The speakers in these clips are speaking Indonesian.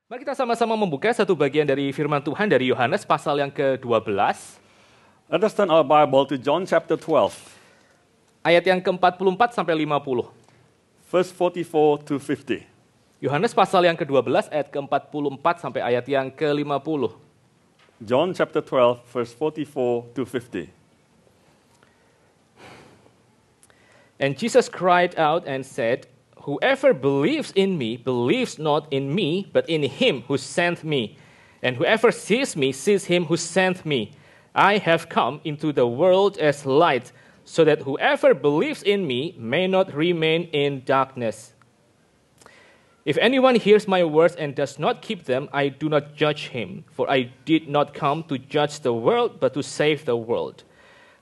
Mari kita sama-sama membuka satu bagian dari firman Tuhan dari Yohanes pasal yang ke-12. Let us turn our Bible to John chapter 12, Ayat yang ke-44 sampai 50. verse 44 to 50. Yohanes pasal yang ke-12 ayat ke-44 sampai ayat yang ke-50. John chapter 12, verse 44 to 50. And Jesus cried out and said, "Whoever believes in me believes not in me, but in him who sent me. And whoever sees me sees him who sent me. I have come into the world as light, so that whoever believes in me may not remain in darkness. If anyone hears my words and does not keep them, I do not judge him, for I did not come to judge the world, but to save the world.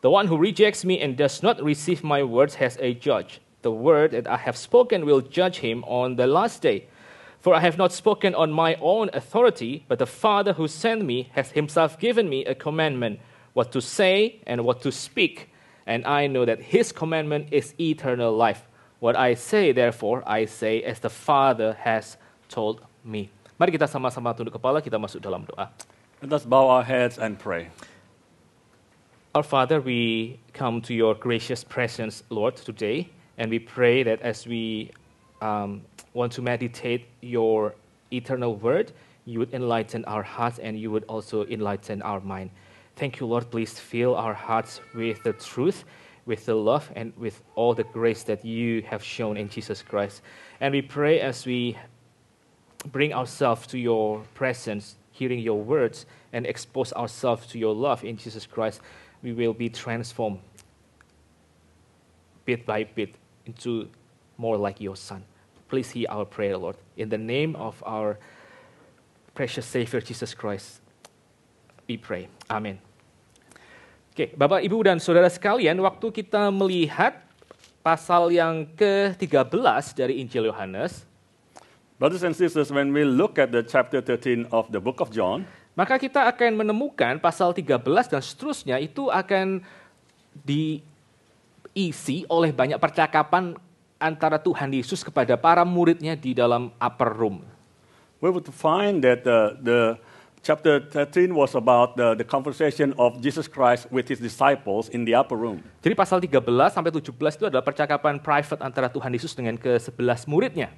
The one who rejects me and does not receive my words has a judge. The word that I have spoken will judge him on the last day. For I have not spoken on my own authority, but the Father who sent me has himself given me a commandment, what to say and what to speak. And I know that his commandment is eternal life. What I say, therefore, I say as the Father has told me." Mari kita sama-sama tunduk kepala, kita masuk dalam doa. Let us bow our heads and pray. Our Father, we come to your gracious presence, Lord, today. And we pray that as we want to meditate your eternal word, you would enlighten our hearts and you would also enlighten our mind. Thank you, Lord. Please fill our hearts with the truth, with the love, and with all the grace that you have shown in Jesus Christ. And we pray as we bring ourselves to your presence, hearing your words, and expose ourselves to your love in Jesus Christ, we will be transformed bit by bit into more like your Son. Please hear our prayer, Lord. In the name of our precious Savior, Jesus Christ, we pray. Amin. Oke, Bapak, Ibu, dan Saudara sekalian, waktu kita melihat pasal yang ke-13 dari Injil Yohanes, Brothers and sisters, when we look at the chapter 13 of the book of John, maka kita akan menemukan pasal 13 dan seterusnya itu akan diisi oleh banyak percakapan antara Tuhan Yesus kepada para muridnya di dalam upper room. we would find that the chapter 13 was about the conversation of Jesus Christ with his disciples in the upper room. Jadi pasal 13 sampai 17 itu adalah percakapan private antara Tuhan Yesus dengan ke-11 muridnya.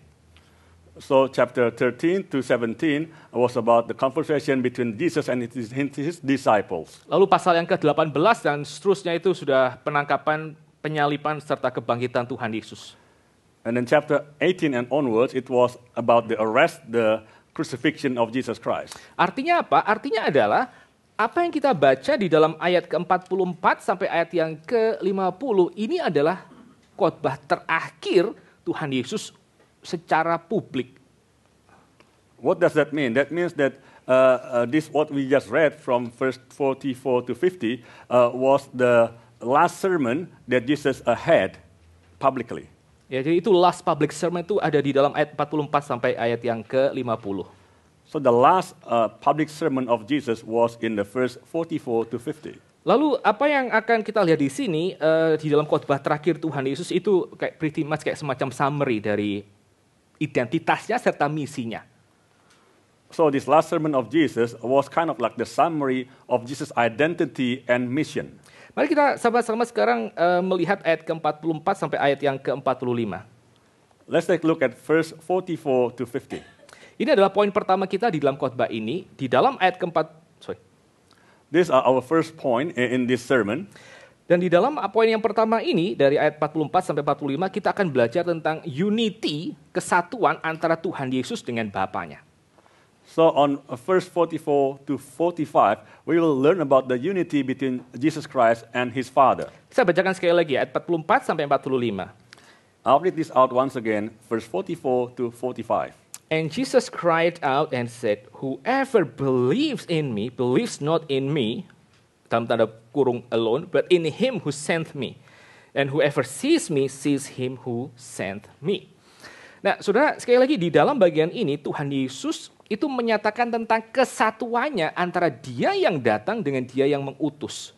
So chapter 13 to 17 was about the conversation between Jesus and his disciples. Lalu pasal yang ke-18 dan seterusnya itu sudah penangkapan, penyalipan, serta kebangkitan Tuhan Yesus. And then chapter 18 and onwards, it was about the arrest, the crucifixion of Jesus Christ. Artinya apa? Artinya adalah apa yang kita baca di dalam ayat ke-44 sampai ayat yang ke-50 ini adalah khotbah terakhir Tuhan Yesus secara publik. What does that mean? That means that this what we just read from verse 44 to 50 was the last sermon that Jesus had publicly. Ya, jadi itu last public sermon itu ada di dalam ayat 44 sampai ayat yang ke-50. So the last public sermon of Jesus was in the verse 44 to 50. Lalu apa yang akan kita lihat di sini di dalam khotbah terakhir Tuhan Yesus itu kayak pretty much kayak semacam summary dari identitasnya serta misinya. So this last sermon of Jesus was kind of like the summary of Jesus' identity and mission. Mari kita sama-sama sekarang melihat ayat ke-44 sampai ayat yang ke-45. Let's take a look at verse 44 to 50. Ini adalah poin pertama kita di dalam khotbah ini. Di dalam ayat These are our first point in this sermon. Dan di dalam poin yang pertama ini, dari ayat 44 sampai 45, kita akan belajar tentang unity, kesatuan antara Tuhan Yesus dengan Bapanya. So on verse 44 to 45, we will learn about the unity between Jesus Christ and his Father. Saya bacakan sekali lagi, ayat 44 sampai 45. I'll read this out once again, verse 44 to 45. And Jesus cried out and said, "Whoever believes in me, believes not in me," dalam tanda kurung alone, "but in him who sent me. And whoever sees me, sees him who sent me." Nah, saudara, sekali lagi di dalam bagian ini, Tuhan Yesus itu menyatakan tentang kesatuannya antara dia yang datang dengan dia yang mengutus.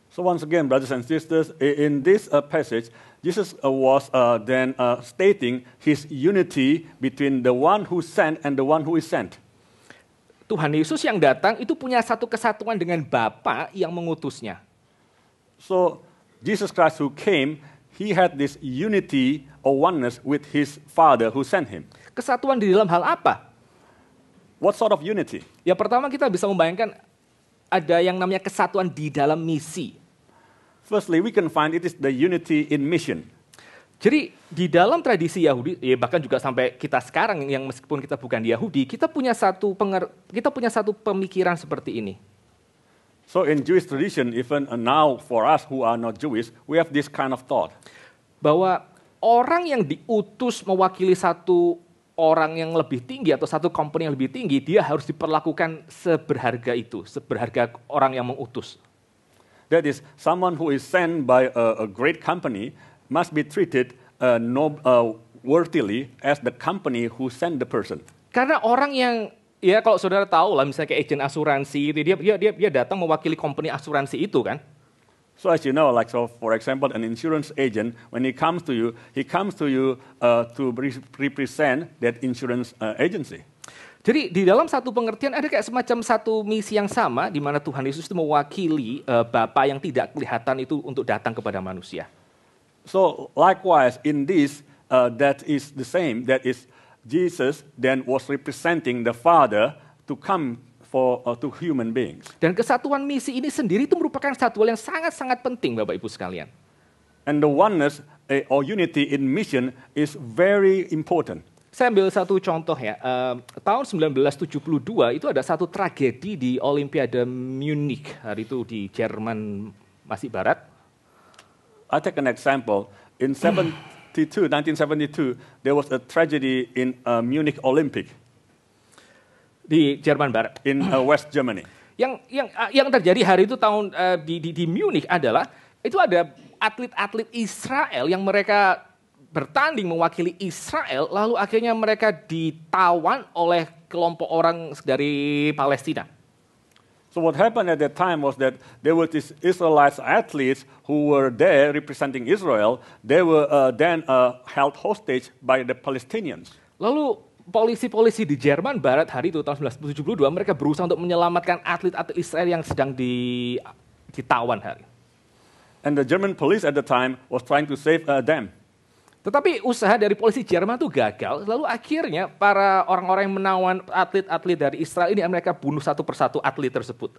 So once again, brothers and sisters, in this passage, Jesus was then stating his unity between the one who sent and the one who is sent. Tuhan Yesus yang datang itu punya satu kesatuan dengan Bapa yang mengutusnya. So Jesus Christ who came, he had this unity or oneness with his Father who sent him. Kesatuan di dalam hal apa? What sort of unity? Ya pertama kita bisa membayangkan ada yang namanya kesatuan di dalam misi. Firstly, we can find it is the unity in mission. Jadi di dalam tradisi Yahudi, ya bahkan juga sampai kita sekarang yang meskipun kita bukan Yahudi, kita punya satu pemikiran seperti ini. So in Jewish tradition, even now for us who are not Jewish, we have this kind of thought. Bahwa orang yang diutus mewakili satu orang yang lebih tinggi atau satu company yang lebih tinggi, dia harus diperlakukan seberharga itu, seberharga orang yang mengutus. That is, someone who is sent by a great company must be treated worthily as the company who sent the person. Karena orang yang, ya kalau saudara tahu lah, misalnya kayak agen asuransi, dia datang mewakili company asuransi itu kan. So as you know, like so for example, an insurance agent, when he comes to you to represent that insurance agency. Jadi di dalam satu pengertian ada kayak semacam satu misi yang sama, di mana Tuhan Yesus itu mewakili Bapa yang tidak kelihatan itu untuk datang kepada manusia. So likewise in this, that is the same. That is Jesus then was representing the Father to come to human beings. Dan kesatuan misi ini sendiri itu merupakan satu hal yang sangat-sangat penting, Bapak Ibu sekalian. And the oneness or unity in mission is very important. Saya ambil satu contoh ya. Tahun 1972 itu ada satu tragedi di Olimpiade Munich. Hari itu di Jerman masih barat. I take an example. In 1972, there was a tragedy in Munich Olympic. Di Jerman Barat. In West Germany. Yang terjadi hari itu tahun di Munich adalah itu ada atlet-atlet Israel yang mereka bertanding mewakili Israel, lalu akhirnya mereka ditawan oleh kelompok orang dari Palestina. So what happened at that time was that there were these Israelite athletes who were there representing Israel. They were then held hostage by the Palestinians. Lalu polisi-polisi di Jerman Barat hari itu tahun 1972 mereka berusaha untuk menyelamatkan atlet-atlet Israel yang sedang ditawan hari. And the German police at the time was trying to save them. Tetapi usaha dari polisi Jerman itu gagal, lalu akhirnya para orang-orang yang menawan atlet-atlet dari Israel ini mereka bunuh satu persatu atlet tersebut.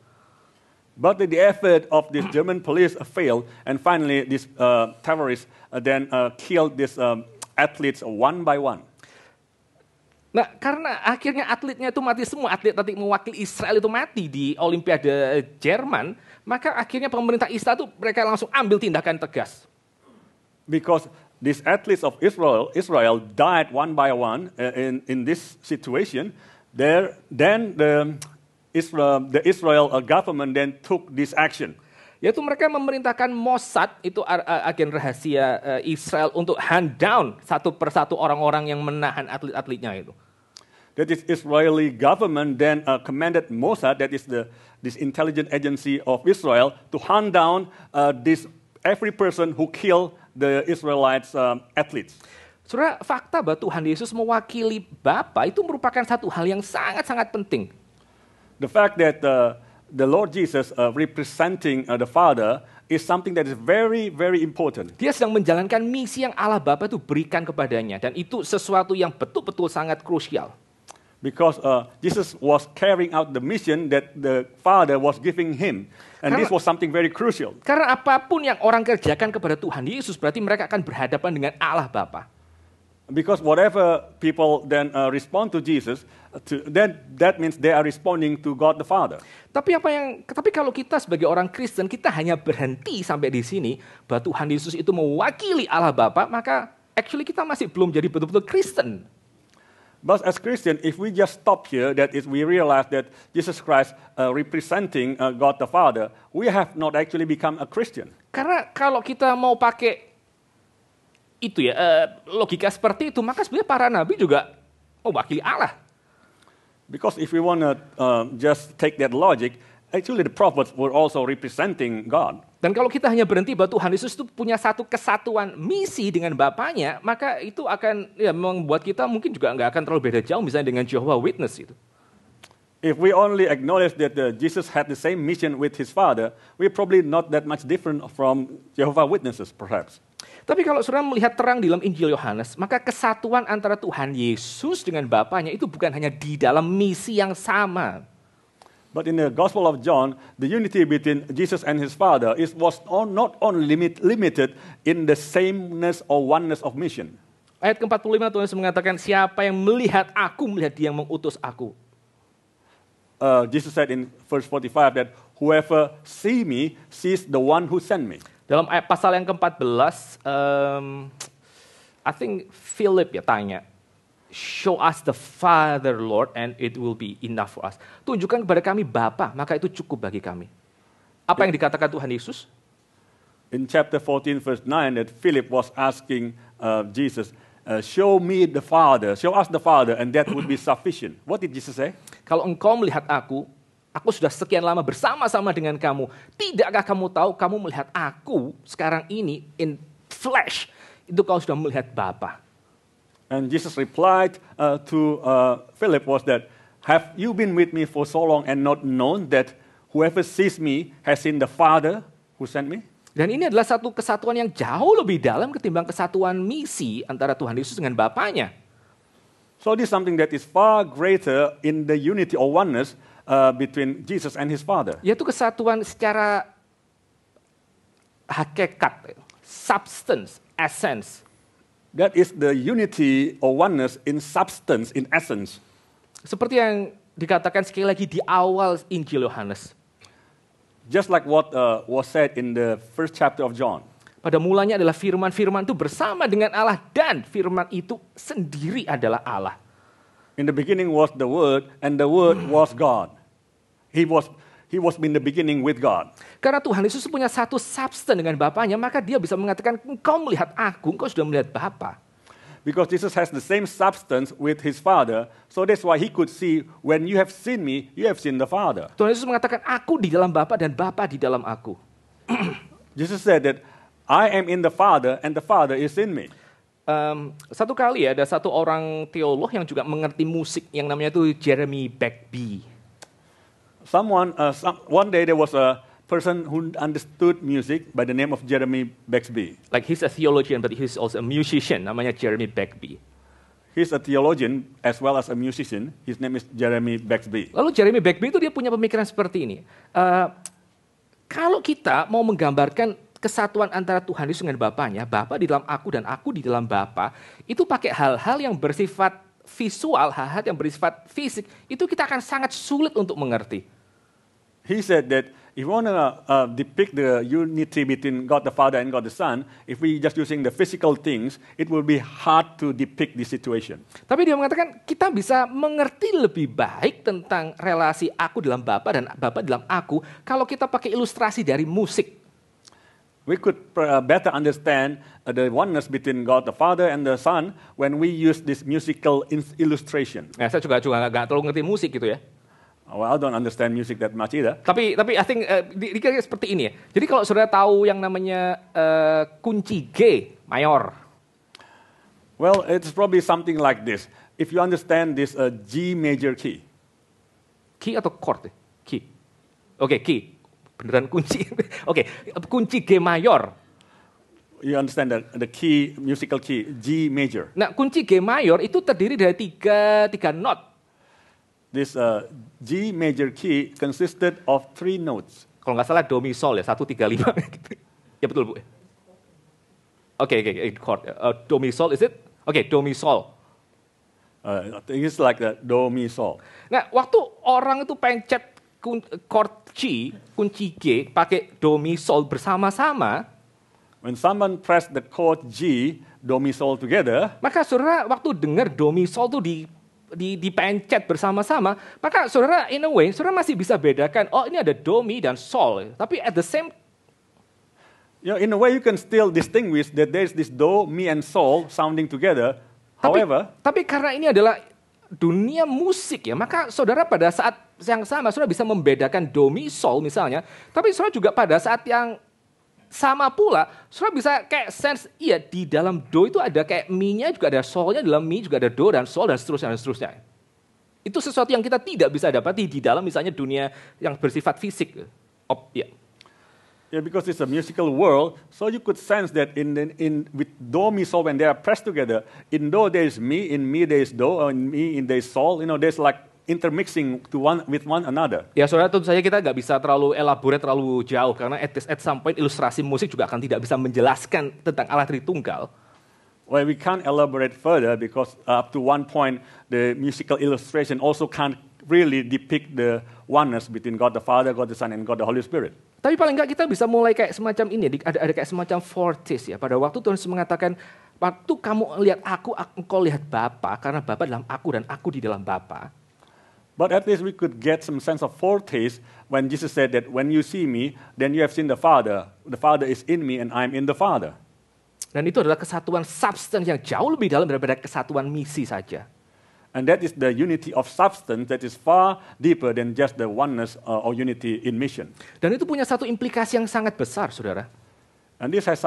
But the effort of this German police failed, and finally these terrorists then killed these athletes one by one. Nah, karena akhirnya atletnya itu mati semua, atlet mewakili Israel itu mati di Olimpiade Jerman, maka akhirnya pemerintah Israel itu mereka langsung ambil tindakan tegas. Because these athletes of Israel died one by one in this situation. Then the Israel government then took this action. Yaitu mereka memerintahkan Mossad, itu agen rahasia Israel, untuk hand down satu persatu orang-orang yang menahan atlet-atletnya itu. That is Israeli government then commanded Mossad, that is this intelligence agency of Israel, to hunt down every person who killed the Israelites athletes. Saudara, fakta bahwa Tuhan Yesus mewakili Bapa itu merupakan satu hal yang sangat-sangat penting. The fact that the Lord Jesus representing the Father is something that is very, very important. Dia sedang menjalankan misi yang Allah Bapa itu berikan kepadanya, dan itu sesuatu yang betul-betul sangat krusial. Because Jesus was carrying out the mission that the Father was giving him. And this was something very crucial. Karena apapun yang orang kerjakan kepada Tuhan Yesus, berarti mereka akan berhadapan dengan Allah Bapa. Because whatever people then respond to Jesus, that means they are responding to God the Father. Tapi kalau kita sebagai orang Kristen, kita hanya berhenti sampai di sini, bahwa Tuhan Yesus itu mewakili Allah Bapa, maka actually kita masih belum jadi betul-betul Kristen. But as Christian, if we just stop here, that is, we realize that Jesus Christ representing God the Father, we have not actually become a Christian. Karena kalau kita mau pakai itu ya logika seperti itu, maka sebenarnya para nabi juga mewakili Allah. Because if we want to just take that logic, actually the prophets were also representing God. Dan kalau kita hanya berhenti bahwa Tuhan Yesus itu punya satu kesatuan misi dengan Bapanya, maka itu akan membuat kita mungkin juga nggak akan terlalu beda jauh misalnya dengan Jehovah Witness itu. If we only acknowledge that Jesus had the same mission with his Father, we're probably not that much different from Jehovah's Witnesses, perhaps. Tapi kalau saudara melihat terang di dalam Injil Yohanes, maka kesatuan antara Tuhan Yesus dengan Bapaknya itu bukan hanya di dalam misi yang sama. But in the Gospel of John, the unity between Jesus and his Father was not only limited in the sameness or oneness of mission. Ayat ke-45 Tuhan Yesus mengatakan, siapa yang melihat aku, melihat dia yang mengutus aku. Jesus said in verse 45 that whoever see me sees the one who sent me. Dalam ayat pasal yang ke-14, I think Philip ya tanya, show us the Father, Lord, and it will be enough for us. Tunjukkan kepada kami Bapa, maka itu cukup bagi kami. Apa yang dikatakan Tuhan Yesus? In chapter 14 verse 9 that Philip was asking Jesus, show me the Father, show us the Father, and that would be sufficient. What did Jesus say? Kalau engkau melihat aku sudah sekian lama bersama-sama dengan kamu. Tidakkah kamu tahu kamu melihat aku sekarang ini in flesh, itu kau sudah melihat Bapa. And Jesus replied to Philip was that, have you been with me for so long and not known that whoever sees me has seen the Father who sent me? Dan ini adalah satu kesatuan yang jauh lebih dalam ketimbang kesatuan misi antara Tuhan Yesus dengan Bapaknya. So this is something that is far greater in the unity or oneness between Jesus and his Father. Yaitu kesatuan secara hakikat, substance, essence. That is the unity or oneness in substance, in essence. Seperti yang dikatakan sekali lagi di awal Injil Yohanes. Just like what was said in the first chapter of John. Pada mulanya adalah firman, firman itu bersama dengan Allah dan firman itu sendiri adalah Allah. In the beginning was the Word and the Word was God. He was in the beginning with God. Karena Tuhan Yesus punya satu substance dengan Bapaknya, maka dia bisa mengatakan, engkau melihat aku, engkau sudah melihat Bapa. Because Jesus has the same substance with his Father, so that's why he could see, when you have seen me, you have seen the Father. Tuhan Yesus mengatakan, aku di dalam Bapa dan Bapa di dalam aku. Jesus said that, I am in the Father and the Father is in me. Satu kali ada satu orang teolog yang juga mengerti musik yang namanya itu Jeremy Bagby. One day there was a person who understood music by the name of Jeremy Baxby. Like he's a theologian, but he's also a musician. Namanya Jeremy Bagby. He's a theologian as well as a musician. His name is Jeremy Baxby. Lalu Jeremy Bagby itu dia punya pemikiran seperti ini. Kalau kita mau menggambarkan kesatuan antara Tuhan Yesus dengan Bapaknya, Bapa di dalam aku dan aku di dalam Bapa, itu pakai hal-hal yang bersifat visual, hal-hal yang bersifat fisik, itu kita akan sangat sulit untuk mengerti. He said that if you want to depict the unity between God the Father and God the Son, if we just using the physical things, it will be hard to depict the situation. Tapi dia mengatakan kita bisa mengerti lebih baik tentang relasi aku dalam Bapa dan Bapa dalam aku kalau kita pakai ilustrasi dari musik. We could better understand the oneness between God the Father and the Son when we use this musical illustration. Nah, saya juga nggak terlalu ngerti musik gitu ya. Well, I don't understand music that much either. Tapi I think dikira seperti ini ya. Jadi kalau saudara tahu yang namanya kunci G mayor. Well, it's probably something like this. If you understand this G major key. Key atau chord ya? Key. Oke, key. Beneran kunci. Oke, kunci G mayor. You understand the key, musical key, G major. Nah, kunci G mayor itu terdiri dari tiga not. This G major key consisted of 3 notes. Kalau nggak salah do mi sol ya, 1 3 5 gitu. Ya betul Bu. Oke, chord. Do mi sol is it? Oke, do mi sol. I think it's like the do mi sol. Nah, waktu orang itu pencet chord G, kunci G pakai do mi sol bersama-sama, when someone press the chord G, do mi sol together, maka saudara waktu dengar do mi sol itu dipencet bersama-sama, maka saudara in a way, saudara masih bisa bedakan, oh ini ada do, mi, dan sol. Tapi at the same, in a way you can still distinguish that there is this do, mi, and sol sounding together. However, tapi karena ini adalah dunia musik ya, maka saudara pada saat yang sama, saudara bisa membedakan do, mi, sol misalnya, tapi saudara juga pada saat yang sama pula, saudara bisa kayak sense, iya di dalam do itu ada kayak mi-nya juga ada solnya, dalam mi juga ada do dan sol dan seterusnya dan seterusnya. Itu sesuatu yang kita tidak bisa dapati di dalam misalnya dunia yang bersifat fisik. Ya. Yeah, because it's a musical world, so you could sense that with do, mi, sol, when they are pressed together, in do there is mi, in mi there is do, or in mi there is sol. There's like intermixing with one another. Ya, saudara, tentu saja kita nggak bisa terlalu elaborate, terlalu jauh, karena at some point ilustrasi musik juga akan tidak bisa menjelaskan tentang Allah Tritunggal. Well, we can't elaborate further because up to one point, the musical illustration also can't really depict the oneness between God the Father, God the Son, and God the Holy Spirit. Tapi paling nggak kita bisa mulai kayak semacam ini, ada kayak semacam foretaste ya. Pada waktu Tuhan Yesus mengatakan, waktu kamu lihat aku, engkau lihat Bapa, karena Bapa dalam aku dan aku di dalam Bapa. But at least we could get some sense of foretaste when Jesus said that when you see me, then you have seen the Father. The Father is in me and I'm in the Father. Dan itu adalah kesatuan substance yang jauh lebih dalam daripada kesatuan misi saja. And that is the unity of substance that is far deeper than just the oneness or unity in mission. Dan itu punya satu implikasi yang sangat besar, saudara. And this has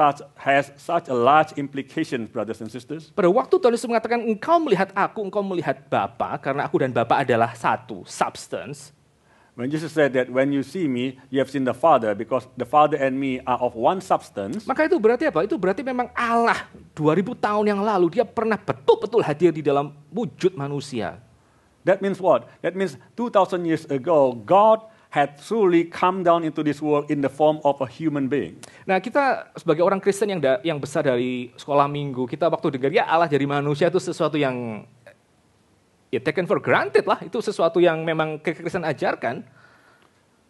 such a large implication, brothers and sisters. Pada waktu Tuhan Yesus mengatakan, engkau melihat aku, engkau melihat Bapa, karena aku dan Bapa adalah satu, substance. When Jesus said that when you see me, you have seen the Father, because the Father and me are of one substance. Maka itu berarti apa? Itu berarti memang Allah 2000 tahun yang lalu, dia pernah betul-betul hadir di dalam wujud manusia. That means what? That means 2000 years ago, God had truly come down into this world in the form of a human being. Nah, kita sebagai orang Kristen yang besar dari sekolah minggu, kita waktu dengar ya Allah jadi manusia itu sesuatu yang ya taken for granted lah, itu sesuatu yang memang kekristenan ajarkan.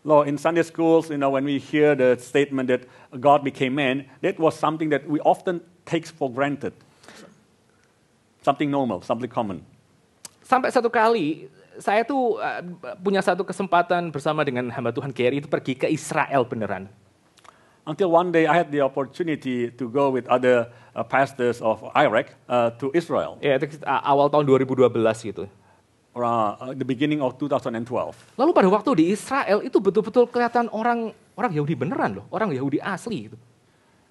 Lord, in Sunday schools, when we hear the statement that God became man, that was something that we often take for granted. Something normal, something common. Sampai satu kali, saya tuh punya satu kesempatan bersama dengan hamba Tuhan Gary itu pergi ke Israel beneran. Until one day I had the opportunity to go with other pastors of Iraq to Israel. Ya, itu awal tahun 2012 gitu. Around the beginning of 2012. Lalu pada waktu di Israel itu betul-betul kelihatan orang Yahudi beneran loh, orang Yahudi asli gitu.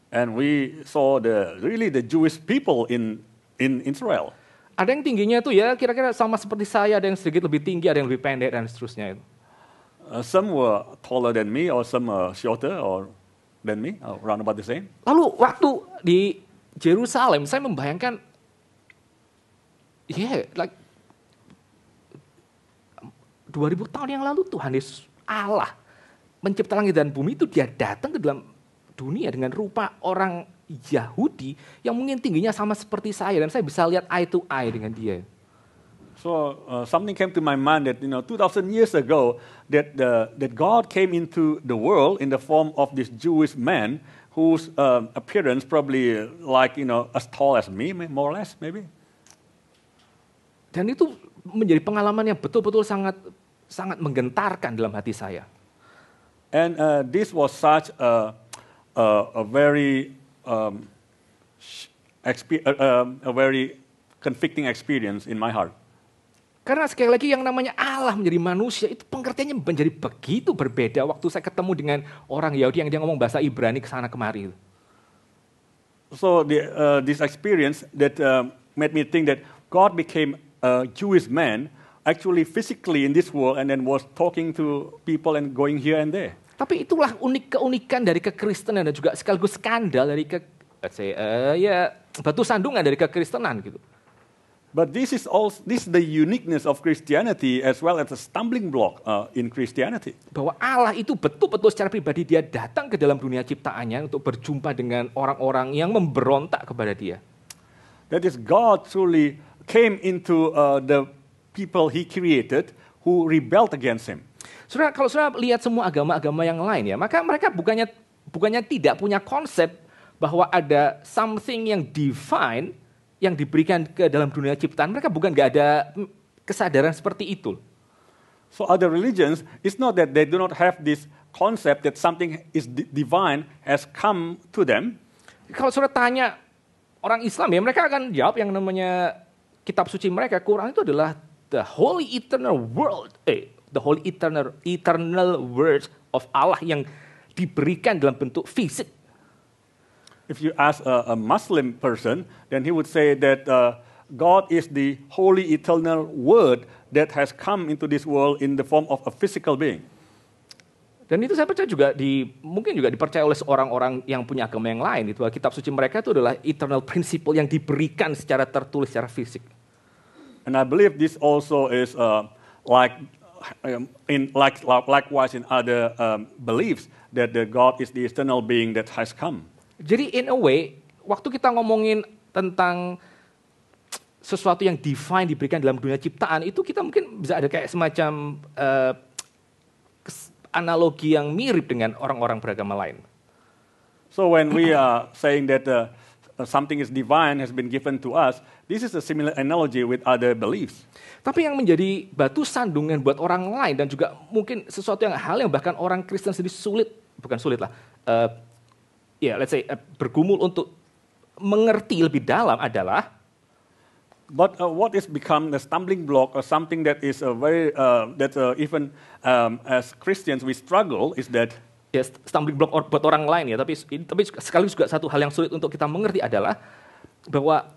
And we saw the Jewish people in Israel. Ada yang tingginya tuh ya kira-kira sama seperti saya, ada yang sedikit lebih tinggi, ada yang lebih pendek dan seterusnya itu. Some were taller than me, or some shorter or than me, around about the same. Lalu waktu di Yerusalem saya membayangkan, like 2000 tahun yang lalu Tuhan Yesus Allah mencipta langit dan bumi itu dia datang ke dalam dunia dengan rupa orang Yahudi yang mungkin tingginya sama seperti saya dan saya bisa lihat eye to eye dengan dia. So something came to my mind that 2000 years ago that God came into the world in the form of this Jewish man whose appearance probably like as tall as me, more or less maybe. Dan itu menjadi pengalaman yang betul-betul sangat menggentarkan dalam hati saya. And this was such a very a very conflicting experience in my heart. Karena sekali lagi yang namanya Allah menjadi manusia itu pengertiannya menjadi begitu berbeda waktu saya ketemu dengan orang Yahudi yang dia ngomong bahasa Ibrani kesana kemari. So this experience that made me think that God became a Jewish man actually physically in this world and then was talking to people and going here and there. Tapi itulah keunikan dari kekristenan dan juga sekaligus skandal dari batu sandungan dari kekristenan gitu. But this is the uniqueness of Christianity as well as a stumbling block in Christianity. Bahwa Allah itu betul-betul secara pribadi dia datang ke dalam dunia ciptaannya untuk berjumpa dengan orang-orang yang memberontak kepada dia. That is, God truly came into the people He created who rebelled against Him. Saudara, kalau saudara lihat semua agama-agama yang lain ya, maka mereka bukannya tidak punya konsep bahwa ada something yang divine yang diberikan ke dalam dunia ciptaan. Mereka bukan nggak ada kesadaran seperti itu. So other religions, it's not that they do not have this concept that something is divine has come to them. Kalau saudara tanya orang Islam ya, mereka akan jawab yang namanya kitab suci mereka, Quran itu adalah the holy eternal word, the holy eternal words of Allah yang diberikan dalam bentuk fisik. If you ask a Muslim person, then he would say that God is the holy eternal word that has come into this world in the form of a physical being. Dan itu saya percaya juga mungkin juga dipercaya oleh orang-orang yang punya agama yang lain. Itu kitab suci mereka itu adalah eternal principle yang diberikan secara tertulis, secara fisik. And I believe this also is likewise in other beliefs that the God is the eternal being that has come. Jadi in a way, waktu kita ngomongin tentang sesuatu yang divine diberikan dalam dunia ciptaan, itu kita mungkin bisa ada kayak semacam analogi yang mirip dengan orang-orang beragama lain. So when we are saying that something is divine has been given to us, this is a similar analogy with other beliefs. Tapi yang menjadi batu sandungan buat orang lain dan juga mungkin sesuatu hal yang bahkan orang Kristen sendiri bergumul untuk mengerti lebih dalam adalah But what is become the stumbling block or something that is even as Christians we struggle is that stumbling block buat orang lain ya, tapi sekaligus juga satu hal yang sulit untuk kita mengerti adalah bahwa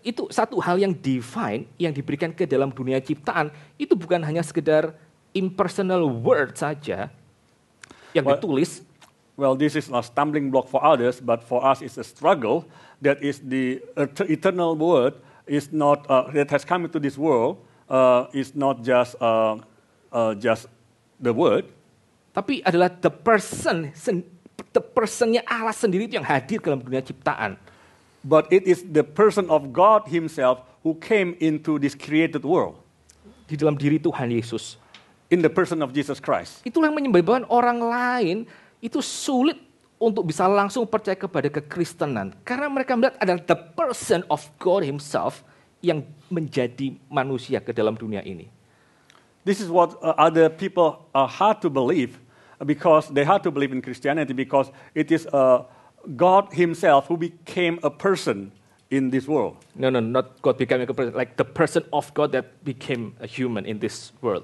itu satu hal yang divine yang diberikan ke dalam dunia ciptaan itu bukan hanya sekedar impersonal word saja yang ditulis. Well, this is a stumbling block for others, but for us it's a struggle that is the eternal word is not that has come into this world is not just the word, tapi adalah the personnya Allah sendiri itu yang hadir dalam dunia ciptaan. But it is the person of God Himself who came into this created world. Di dalam diri Tuhan Yesus. In the person of Jesus Christ. Itulah yang menyebabkan orang lain itu sulit untuk bisa langsung percaya kepada kekristenan. Karena mereka melihat adalah the person of God Himself yang menjadi manusia ke dalam dunia ini. This is what other people are hard to believe because they hard to believe in Christianity because it is God Himself who became a person in this world. No, not God became a person, like the person of God that became a human in this world.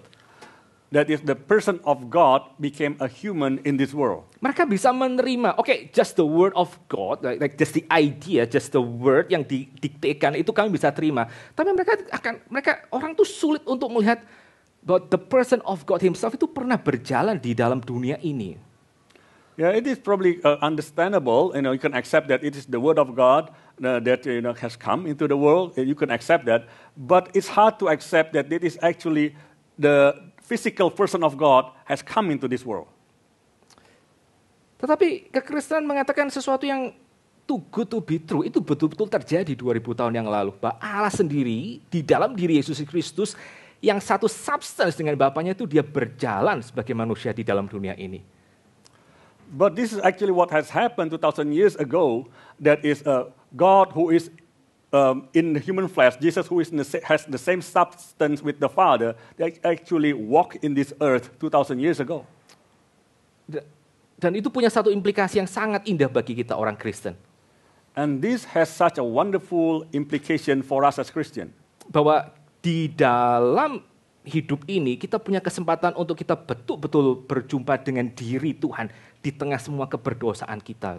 That is the person of God became a human in this world. Mereka bisa menerima, just the word of God, like just the idea, just the word yang didiktekan itu kami bisa terima. Tapi orang tuh sulit untuk melihat bahwa the person of God Himself itu pernah berjalan di dalam dunia ini. Yeah, it is probably understandable. You can accept that it is the word of God that has come into the world. You can accept that, but it's hard to accept that it is actually the physical person of God has come into this world. Tetapi kekristenan mengatakan sesuatu yang too good to be true itu betul-betul terjadi 2000 tahun yang lalu. Bahwa Allah sendiri di dalam diri Yesus Kristus yang satu substance dengan Bapaknya itu dia berjalan sebagai manusia di dalam dunia ini. But this is actually what has happened 2000 years ago. That is God who is in the human flesh, Jesus who has the same substance with the Father, they actually walk in this earth 2000 years ago. Dan itu punya satu implikasi yang sangat indah bagi kita orang Kristen. And this has such a wonderful implication for us as Christian. Bahwa di dalam hidup ini kita punya kesempatan untuk kita betul-betul berjumpa dengan diri Tuhan di tengah semua keberdosaan kita.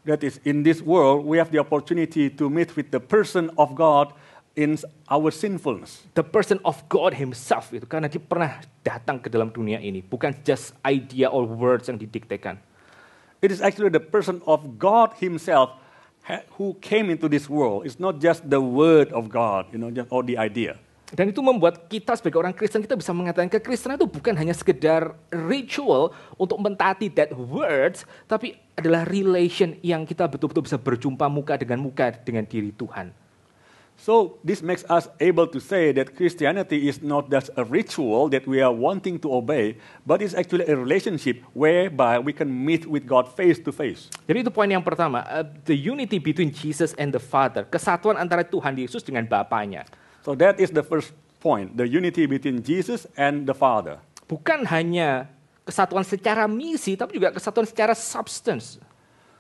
That is, in this world, we have the opportunity to meet with the person of God in our sinfulness. The person of God Himself itu karena dia pernah datang ke dalam dunia ini, bukan just idea or words yang didiktekan. It is actually the person of God Himself who came into this world. It's not just the word of God, or the idea. Dan itu membuat kita sebagai orang Kristen kita bisa mengatakan kekristenan itu bukan hanya sekedar ritual untuk mentaati that words, tapi adalah relation yang kita betul-betul bisa berjumpa muka dengan diri Tuhan. So this makes us able to say that Christianity is not just a ritual that we are wanting to obey, but it's actually a relationship whereby we can meet with God face to face. Jadi itu poin yang pertama, the unity between Jesus and the Father, kesatuan antara Tuhan Yesus dengan Bapaknya. So that is the first point, the unity between Jesus and the Father. Bukan hanya kesatuan secara misi, tapi juga kesatuan secara substance.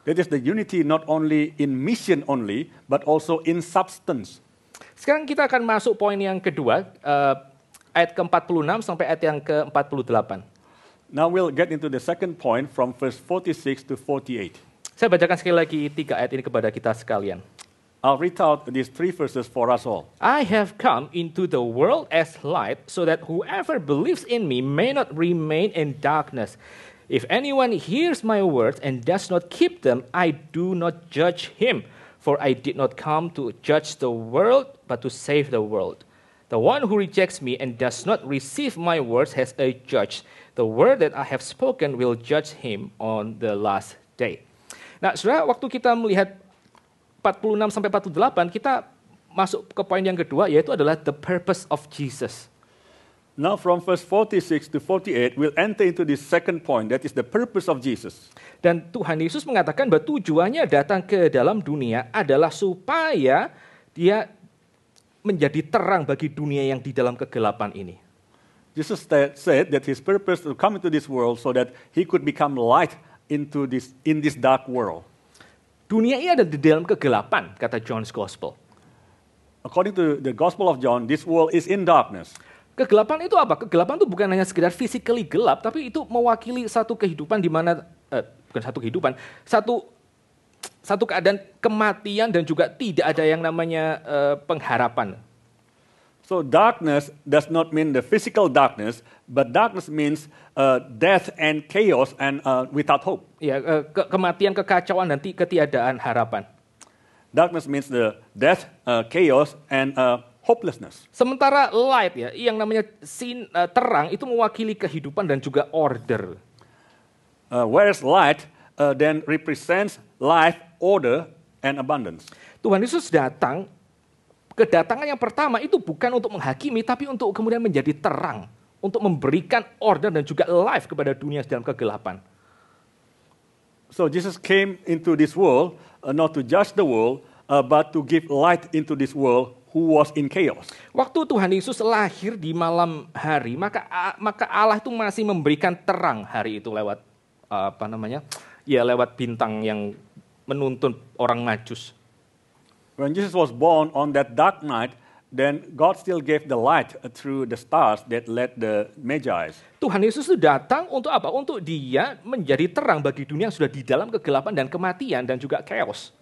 That is the unity not only in mission only, but also in substance. Sekarang kita akan masuk poin yang kedua, ayat ke-46 sampai ayat yang ke-48. Now we'll get into the second point from verse 46 to 48. Saya bacakan sekali lagi 3 ayat ini kepada kita sekalian. I'll read out these 3 verses for us all. I have come into the world as light, so that whoever believes in me may not remain in darkness. If anyone hears my words and does not keep them, I do not judge him, for I did not come to judge the world, but to save the world. The one who rejects me and does not receive my words has a judge. The word that I have spoken will judge him on the last day. Nah, saudara, waktu kita melihat 46 sampai 48, kita masuk ke poin yang kedua, yaitu adalah the purpose of Jesus. Now from verse 46 to 48, we'll enter into this second point, that is the purpose of Jesus. Dan Tuhan Yesus mengatakan bahwa tujuannya datang ke dalam dunia adalah supaya dia menjadi terang bagi dunia yang di dalam kegelapan ini. Jesus said that his purpose to come into this world so that he could become light in this dark world. Dunia ini ada di dalam kegelapan, kata John's Gospel. According to the Gospel of John, this world is in darkness. Kegelapan itu apa? Kegelapan itu bukan hanya sekedar physically gelap, tapi itu mewakili satu kehidupan di mana bukan satu kehidupan, satu keadaan kematian dan juga tidak ada yang namanya pengharapan. So darkness does not mean the physical darkness, but darkness means death and chaos and without hope. Ya, kematian, kekacauan dan ketiadaan harapan. Darkness means the death, chaos and hopelessness. Sementara light ya, yang namanya terang itu mewakili kehidupan dan juga order. Whereas light then represents life, order, and abundance. Tuhan Yesus datang, kedatangan yang pertama itu bukan untuk menghakimi, tapi untuk kemudian menjadi terang, untuk memberikan order dan juga life kepada dunia dalam kegelapan. So Jesus came into this world not to judge the world, but to give light into this world who was in chaos. Waktu Tuhan Yesus lahir di malam hari, maka Allah itu masih memberikan terang hari itu lewat lewat bintang yang menuntun orang Majus. When Jesus was born on that dark night, then God still gave the light through the stars that led the Magi. Tuhan Yesus itu datang untuk apa? Untuk dia menjadi terang bagi dunia yang sudah di dalam kegelapan dan kematian dan juga chaos.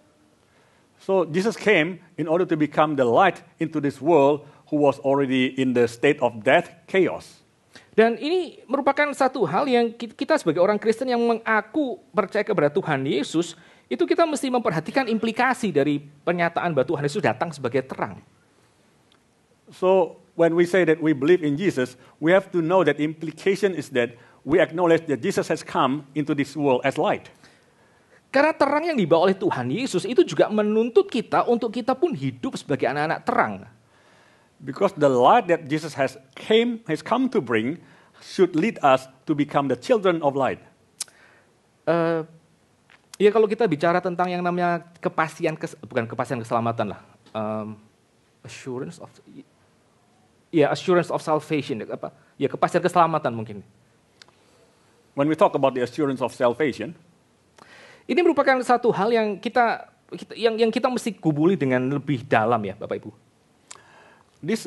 So Jesus came in order to become the light into this world who was already in the state of death, chaos. Dan ini merupakan satu hal yang kita sebagai orang Kristen yang mengaku percaya kepada Tuhan Yesus, itu kita mesti memperhatikan implikasi dari pernyataan bahwa Tuhan Yesus datang sebagai terang. So when we say that we believe in Jesus, we have to know that implication is that we acknowledge that Jesus has come into this world as light. Karena terang yang dibawa oleh Tuhan Yesus itu juga menuntut kita untuk kita pun hidup sebagai anak-anak terang. Because the light that Jesus has come to bring should lead us to become the children of light. Ya kalau kita bicara tentang yang namanya bukan kepastian keselamatan lah, assurance of salvation, kepastian keselamatan mungkin. When we talk about the assurance of salvation, ini merupakan satu hal yang kita mesti gubuli dengan lebih dalam ya, Bapak Ibu. This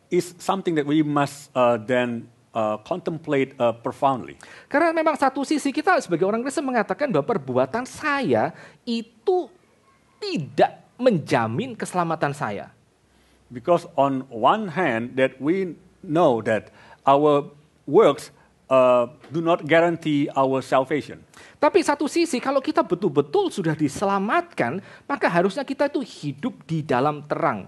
is something that we must then contemplate profoundly. Karena memang satu sisi kita sebagai orang Kristen mengatakan bahwa perbuatan saya itu tidak menjamin keselamatan saya. Because on one hand that we know that our works do not guarantee our salvation. Tapi satu sisi kalau kita betul-betul sudah diselamatkan, maka harusnya kita itu hidup di dalam terang.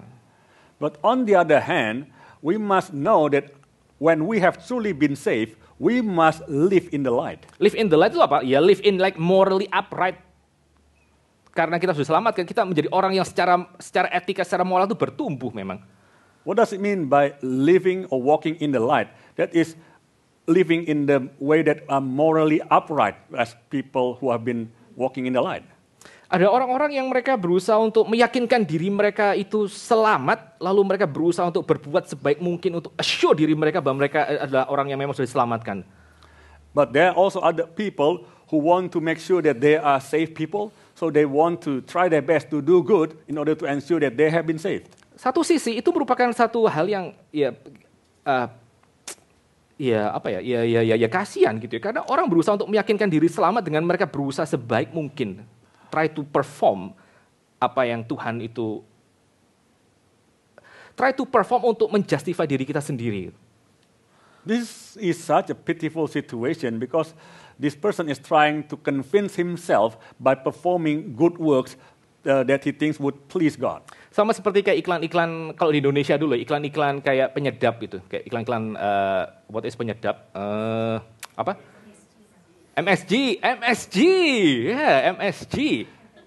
But on the other hand, we must know that when we have truly been saved, we must live in the light. Live in the light itu apa? Ya live in like morally upright. Karena kita sudah selamatkan, kita menjadi orang yang secara etika, secara moral itu bertumbuh memang. What does it mean by living or walking in the light? That is living in the way that are morally upright as people who have been walking in the light. Ada orang-orang yang mereka berusaha untuk meyakinkan diri mereka itu selamat, lalu mereka berusaha untuk berbuat sebaik mungkin untuk assure diri mereka bahwa mereka adalah orang yang memang sudah diselamatkan. But there are also other people who want to make sure that they are saved people, so they want to try their best to do good in order to ensure that they have been saved. Satu sisi itu merupakan satu hal yang kasihan gitu ya. Karena orang berusaha untuk meyakinkan diri selamat dengan mereka berusaha sebaik mungkin, try to perform apa yang Tuhan itu try to perform untuk menjustify diri kita sendiri. This is such a pitiful situation because this person is trying to convince himself by performing good works that he thinks would please God. Sama seperti kayak iklan-iklan kalau di Indonesia dulu, iklan-iklan kayak penyedap itu, kayak iklan-iklan what is penyedap? Apa? MSG, MSG.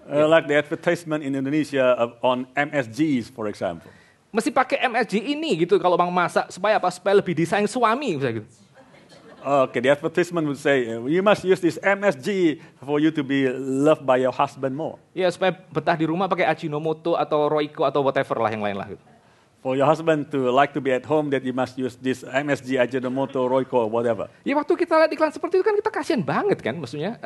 Like the advertisement in Indonesia on MSGs, for example. Mesti pakai MSG ini gitu kalau bang masak supaya apa? Supaya lebih disayang suami, misalnya gitu. Okay, the advertisement would say, you must use this MSG for you to be loved by your husband more. Ya, supaya betah di rumah pakai Ajinomoto atau Royco atau whatever lah yang lain lah. Gitu. For your husband to like to be at home, that you must use this MSG, Ajinomoto, Royco, whatever. Ya, waktu kita lihat iklan seperti itu kan kita kasihan banget kan, maksudnya.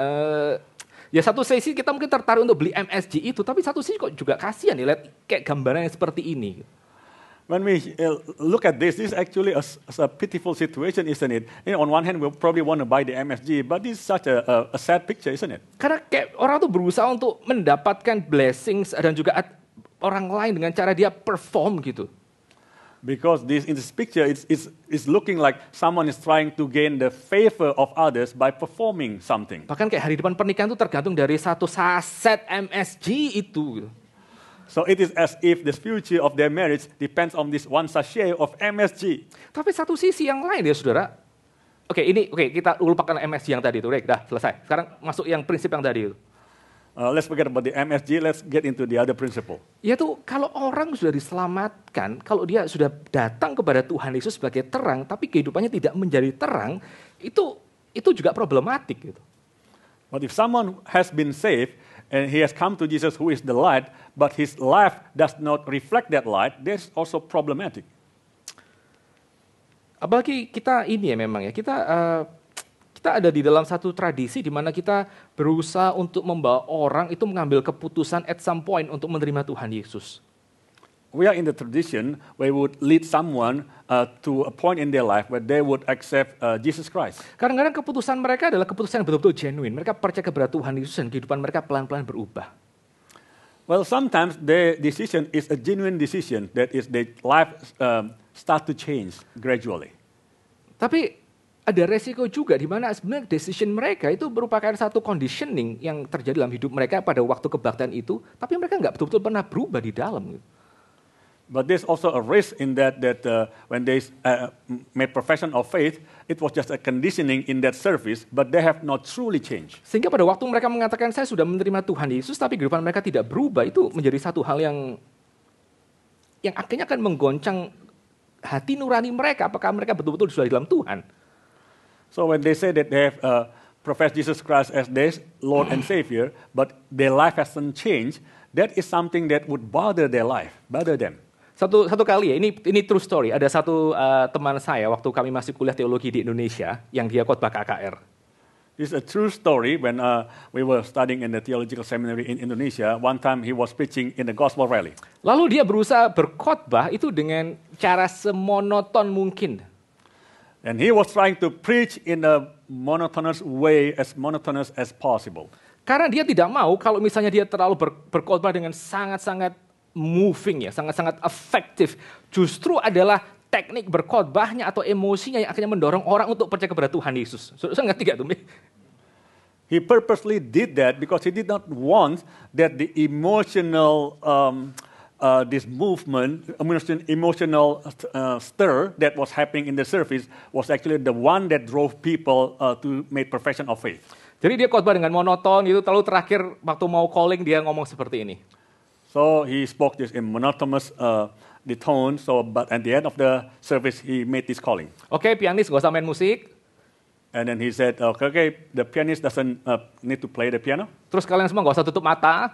Ya satu sisi kita mungkin tertarik untuk beli MSG itu, tapi satu sisi kok juga kasihan ya lihat kayak gambaran yang seperti ini. When we look at this is actually a pitiful situation, isn't it? On one hand, we'll probably want to buy the MSG, but this is such a sad picture, isn't it? Karena kayak orang tuh berusaha untuk mendapatkan blessings dan juga orang lain dengan cara dia perform gitu. Because in this picture, it's looking like someone is trying to gain the favor of others by performing something. Bahkan kayak hari depan pernikahan itu tergantung dari satu saset MSG itu. So it is as if the future of their marriage depends on this one sachet of MSG. Tapi satu sisi yang lain ya saudara. Oke, kita lupakan MSG yang tadi itu. Oke, dah selesai. Sekarang masuk yang prinsip yang tadi itu. Let's forget about the MSG, let's get into the other principle. Yaitu kalau orang sudah diselamatkan, kalau dia sudah datang kepada Tuhan Yesus sebagai terang, tapi kehidupannya tidak menjadi terang, itu juga problematik gitu. But if someone has been saved, and he has come to Jesus who is the light, but his life does not reflect that light, that's also problematic. Apalagi kita ini ya memang ya, kita ada di dalam satu tradisi di mana kita berusaha untuk membawa orang itu mengambil keputusan at some point untuk menerima Tuhan Yesus. We are in the tradition where we would lead someone to a point in their life where they would accept Jesus Christ. Kadang-kadang keputusan mereka adalah keputusan yang betul-betul genuine. Mereka percaya kepada Tuhan Yesus dan kehidupan mereka pelan-pelan berubah. Well, sometimes their decision is a genuine decision. That is, their life start to change gradually. Tapi ada resiko juga di mana sebenarnya decision mereka itu merupakan satu conditioning yang terjadi dalam hidup mereka pada waktu kebaktian itu, tapi mereka nggak betul-betul pernah berubah di dalam. But there's also a risk in that when they made profession of faith, it was just a conditioning in that service, but they have not truly changed. Sehingga pada waktu mereka mengatakan saya sudah menerima Tuhan Yesus, tapi kehidupan mereka tidak berubah, itu menjadi satu hal yang akhirnya akan menggoncang hati nurani mereka, apakah mereka betul-betul sudah di dalam Tuhan. So when they say that they have professed Jesus Christ as their Lord and Savior, but their life hasn't changed, that is something that would bother their life, bother them. Satu kali ya, ini true story. Ada satu teman saya waktu kami masih kuliah teologi di Indonesia yang dia khotbah KKR. This is a true story. When we were studying in the theological seminary in Indonesia, one time he was preaching in the gospel rally. Lalu dia berusaha berkhotbah itu dengan cara semonoton mungkin. And he was trying to preach in a monotonous way, as monotonous as possible. Karena dia tidak mau kalau misalnya dia terlalu berkhotbah dengan sangat-sangat moving ya, sangat-sangat efektif. Justru adalah teknik berkhotbahnya atau emosinya yang akhirnya mendorong orang untuk percaya kepada Tuhan Yesus. Saudara ngerti gak tuh? He purposely did that because he did not want that the emotional this movement, emotional stir that was happening in the service was actually the one that drove people to make profession of faith. Jadi dia khotbah dengan monoton gitu, lalu terakhir waktu mau calling dia ngomong seperti ini. So he spoke this in monotonous the tone. But at the end of the service, he made this calling. Oke, pianis gak usah main musik. And then he said, okay, the pianist doesn't need to play the piano. Terus kalian semua gak usah tutup mata.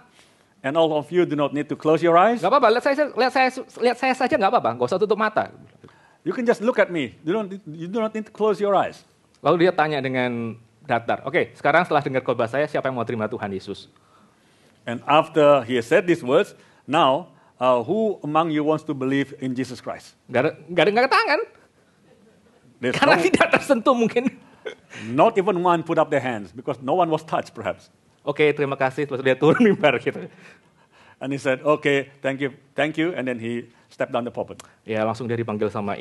And all of you do not need to close your eyes. Gak apa-apa, lihat saya saja gak apa-apa, gak usah tutup mata. You can just look at me. You do not need to close your eyes. Lalu dia tanya dengan datar, oke, sekarang setelah dengar khotbah saya, siapa yang mau terima Tuhan Yesus? And after he said these words, now, who among you wants to believe in Jesus Christ? Gak ada angkat tangan. Karena tidak tersentuh mungkin. Not even one put up their hands, because no one was touched perhaps. Oke, terima kasih. Terus dia turun mimbar gitu. And he said, okay, thank you, and then he stepped down the pulpit. Ya langsung dia dipanggil sama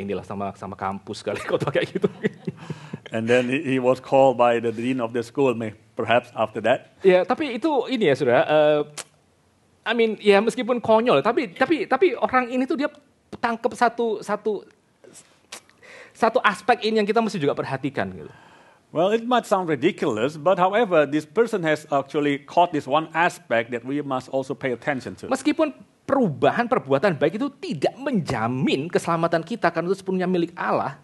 sama kampus kali khotbah kayak gitu. And then he was called by the dean of the school, perhaps after that. Ya, tapi itu ini ya saudara. Ya meskipun konyol, tapi orang ini tuh dia tangkap satu aspek ini yang kita mesti juga perhatikan gitu. Well, it might sound ridiculous, but however, this person has actually caught this one aspect that we must also pay attention to. Meskipun perubahan perbuatan baik itu tidak menjamin keselamatan kita karena itu sepenuhnya milik Allah.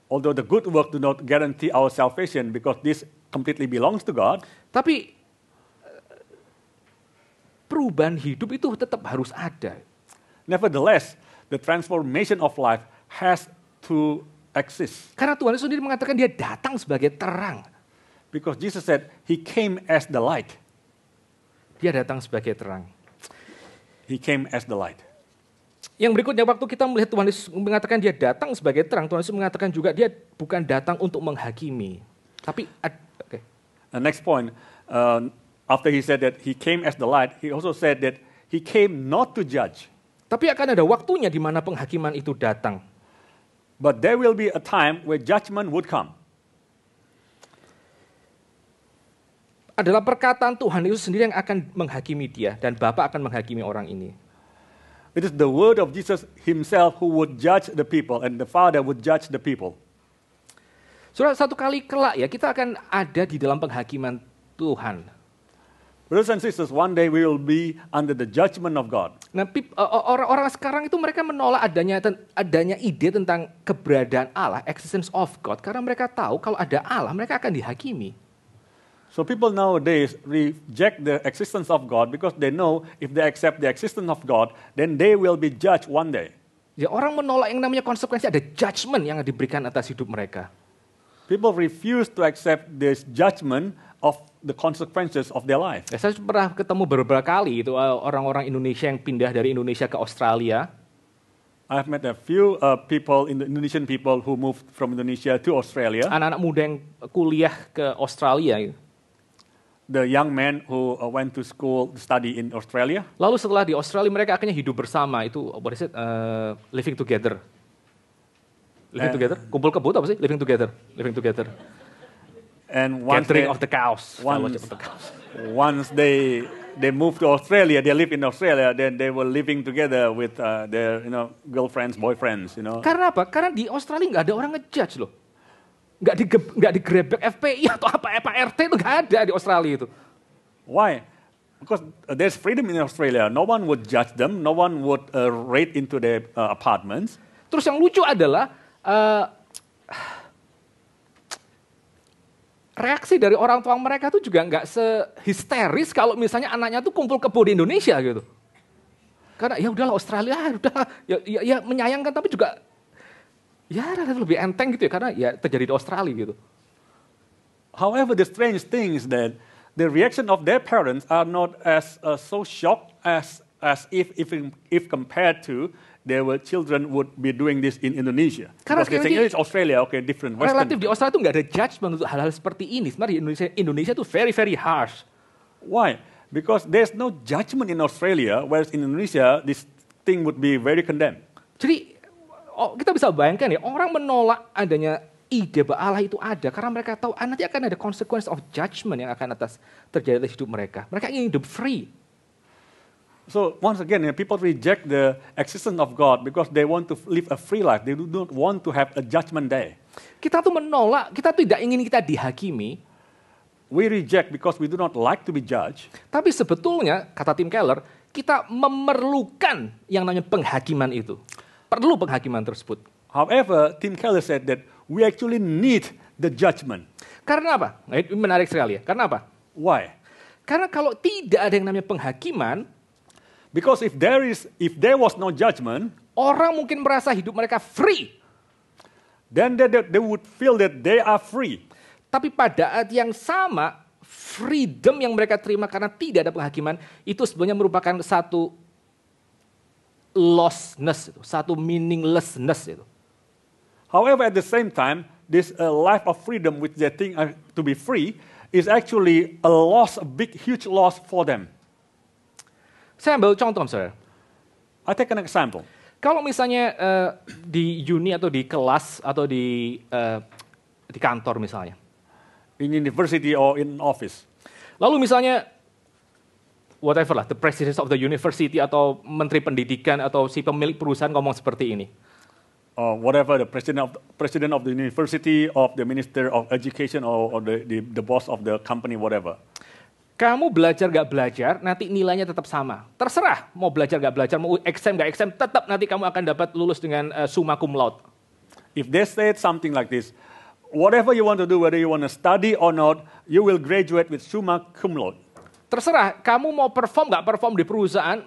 Although the good work do not guarantee our salvation because this completely belongs to God. Tapi perubahan hidup itu tetap harus ada. Nevertheless, the transformation of life has to exist. Karena Tuhan Yesus sendiri mengatakan dia datang sebagai terang. Because Jesus said he came as the light. Dia datang sebagai terang. He came as the light. Yang berikutnya waktu kita melihat Tuhan Yesus mengatakan dia datang sebagai terang, Tuhan Yesus mengatakan juga dia bukan datang untuk menghakimi. Tapi, okay. Next point, after he said that he came as the light, he also said that he came not to judge. Tapi akan ada waktunya di mana penghakiman itu datang. But there will be a time where judgment would come. Adalah perkataan Tuhan Yesus sendiri yang akan menghakimi dia dan Bapa akan menghakimi orang ini. It is the word of Jesus himself who would judge the people and the Father would judge the people. Saudara, satu kali kelak ya kita akan ada di dalam penghakiman Tuhan. Brothers and sisters, one day we will be under the judgment of God. Nah, orang-orang sekarang itu mereka menolak adanya ide tentang keberadaan Allah, existence of God, karena mereka tahu kalau ada Allah, mereka akan dihakimi. So people nowadays reject the existence of God because they know if they accept the existence of God, then they will be judged one day. Ya, orang menolak yang namanya konsekuensi, ada judgment yang diberikan atas hidup mereka. People refuse to accept this judgment of the consequences of their life. Ya, saya pernah ketemu beberapa kali itu orang-orang Indonesia yang pindah dari Indonesia ke Australia. I've met a few Indonesian people who moved from Indonesia to Australia. Anak-anak muda yang kuliah ke Australia. The young men who went to school to study in Australia. Lalu setelah di Australia mereka akhirnya hidup bersama, itu what is it? Living together. Living together? Kumpul kebo apa sih? Living together. And once gathering of the cows. Once they moved to Australia, they live in Australia, then they were living together with their girlfriends, boyfriends, Karena apa? Karena di Australia nggak ada orang ngejudge loh. Nggak digrebek FPI atau apa RT itu nggak ada di Australia itu. Why? Because there's freedom in Australia. No one would judge them. No one would raid into their apartments. Terus yang lucu adalah reaksi dari orang tua mereka tuh juga nggak sehisteris kalau misalnya anaknya tuh kumpul kebo di Indonesia gitu. Karena ya udahlah Australia, ya menyayangkan tapi juga ya lebih enteng gitu ya karena ya terjadi di Australia gitu. However, the strange thing is that the reaction of their parents are not as so shocked as if compared to their children would be doing this in Indonesia. Karena because they think it's Australia, okay, different. Western. Relatif di Australia itu nggak ada judgment untuk hal-hal seperti ini. Sebenarnya Indonesia itu very very harsh. Why? Because there's no judgment in Australia, whereas in Indonesia this thing would be very condemned. Jadi kita bisa bayangkan ya orang menolak adanya ide bahwa Allah itu ada karena mereka tahu nanti akan ada consequence of judgment yang akan terjadi atas hidup mereka. Mereka ingin hidup free. So once again, people reject the existence of God because they want to live a free life. They do not want to have a judgment day. Kita tuh menolak, kita tidak ingin kita dihakimi. We reject because we do not like to be judged. Tapi sebetulnya, kata Tim Keller, kita memerlukan yang namanya penghakiman itu. Perlu penghakiman tersebut. However, Tim Keller said that we actually need the judgment. Karena apa? Nah, ini menarik sekali ya. Karena apa? Why? Karena kalau tidak ada yang namanya penghakiman, because if there was no judgment, orang mungkin merasa hidup mereka free. Then they would feel that they are free. Tapi pada saat yang sama, freedom yang mereka terima karena tidak ada penghakiman, itu sebenarnya merupakan satu lostness, satu meaninglessness itu. However, at the same time, this life of freedom which they think to be free is actually a loss, a big, huge loss for them. Saya ambil contoh, saudara. I take an example. Kalau misalnya di uni atau di kelas atau di kantor misalnya. In university or in office. Lalu misalnya whatever lah, the president of the university atau menteri pendidikan atau si pemilik perusahaan ngomong seperti ini. Or whatever, the president of the university, of the minister of education, or the boss of the company, whatever. Kamu belajar gak belajar, nanti nilainya tetap sama. Terserah, mau belajar gak belajar, mau exam gak exam, tetap nanti kamu akan dapat lulus dengan summa cum laude. If they said something like this, whatever you want to do, whether you want to study or not, you will graduate with summa cum laude. Terserah, kamu mau perform gak perform di perusahaan,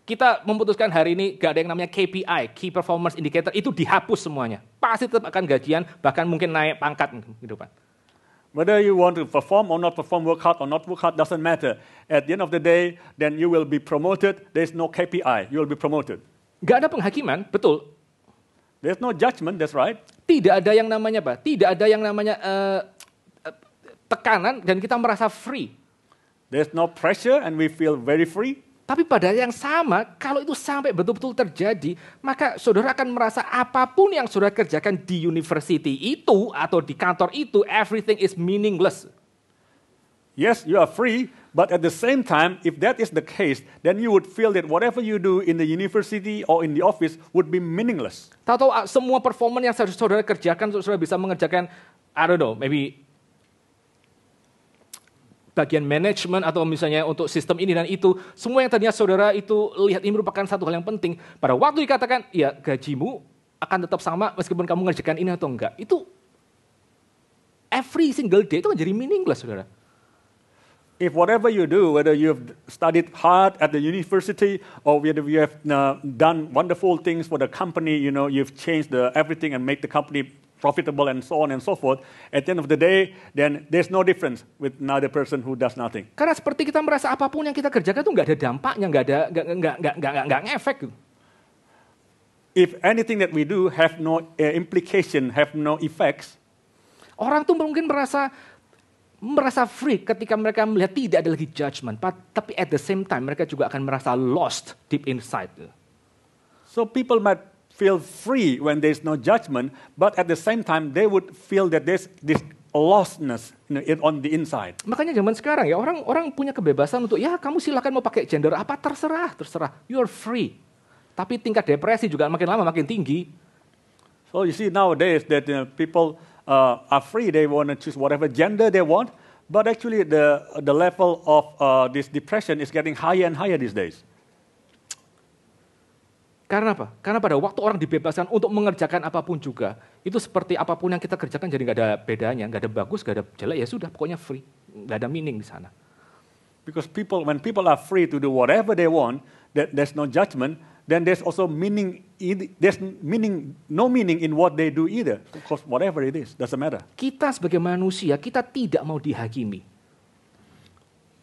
kita memutuskan hari ini gak ada yang namanya KPI, Key Performance Indicator, itu dihapus semuanya. Pasti tetap akan gajian, bahkan mungkin naik pangkat gitu Pak. Whether you want to perform or not perform, work hard or not work hard, doesn't matter. At the end of the day, then you will be promoted. There's no KPI, you will be promoted. Gak ada penghakiman, betul. There's no judgment, that's right. Tidak ada yang namanya apa? Tidak ada yang namanya tekanan dan kita merasa free. There's no pressure and we feel very free. Tapi pada yang sama, kalau itu sampai betul-betul terjadi, maka saudara akan merasa apapun yang saudara kerjakan di university itu atau di kantor itu, everything is meaningless. Yes, you are free, but at the same time, if that is the case, then you would feel that whatever you do in the university or in the office would be meaningless. Tahu semua performance yang saudara kerjakan, saudara bisa mengerjakan, I don't know, maybe bagian manajemen atau misalnya untuk sistem ini dan itu, semua yang tadinya saudara itu lihat ini merupakan satu hal yang penting. Pada waktu dikatakan, ya gajimu akan tetap sama meskipun kamu mengerjakan ini atau enggak. Itu every single day itu menjadi meaningless, saudara. If whatever you do, whether you have studied hard at the university or whether you have done wonderful things for the company, you know, you've changed everything and make the company profitable and so on and so forth, at the end of the day, then there's no difference with another person who does nothing. Karena seperti kita merasa apapun yang kita kerjakan itu nggak ada dampaknya, nggak ngefek. If anything that we do have no implication, have no effects, orang tuh mungkin merasa free ketika mereka melihat tidak ada lagi judgment, tapi at the same time mereka juga akan merasa lost deep inside. So people might feel free when there's no judgment, but at the same time they would feel that there's this lostness on the inside. Makanya zaman sekarang ya orang punya kebebasan untuk ya kamu silakan mau pakai gender apa terserah, you're free. Tapi tingkat depresi juga makin lama makin tinggi. So you see nowadays that people are free, they want to choose whatever gender they want, but actually the level of this depression is getting higher and higher these days. Karena apa? Karena pada waktu orang dibebaskan untuk mengerjakan apapun juga, itu seperti apapun yang kita kerjakan jadi nggak ada bedanya, nggak ada bagus, nggak ada jelek, ya sudah, pokoknya free, nggak ada meaning di sana. Because when people are free to do whatever they want, that there's no judgment, then there's also meaning. There's no meaning in what they do either, because whatever it is, doesn't matter. Kita sebagai manusia, kita tidak mau dihakimi.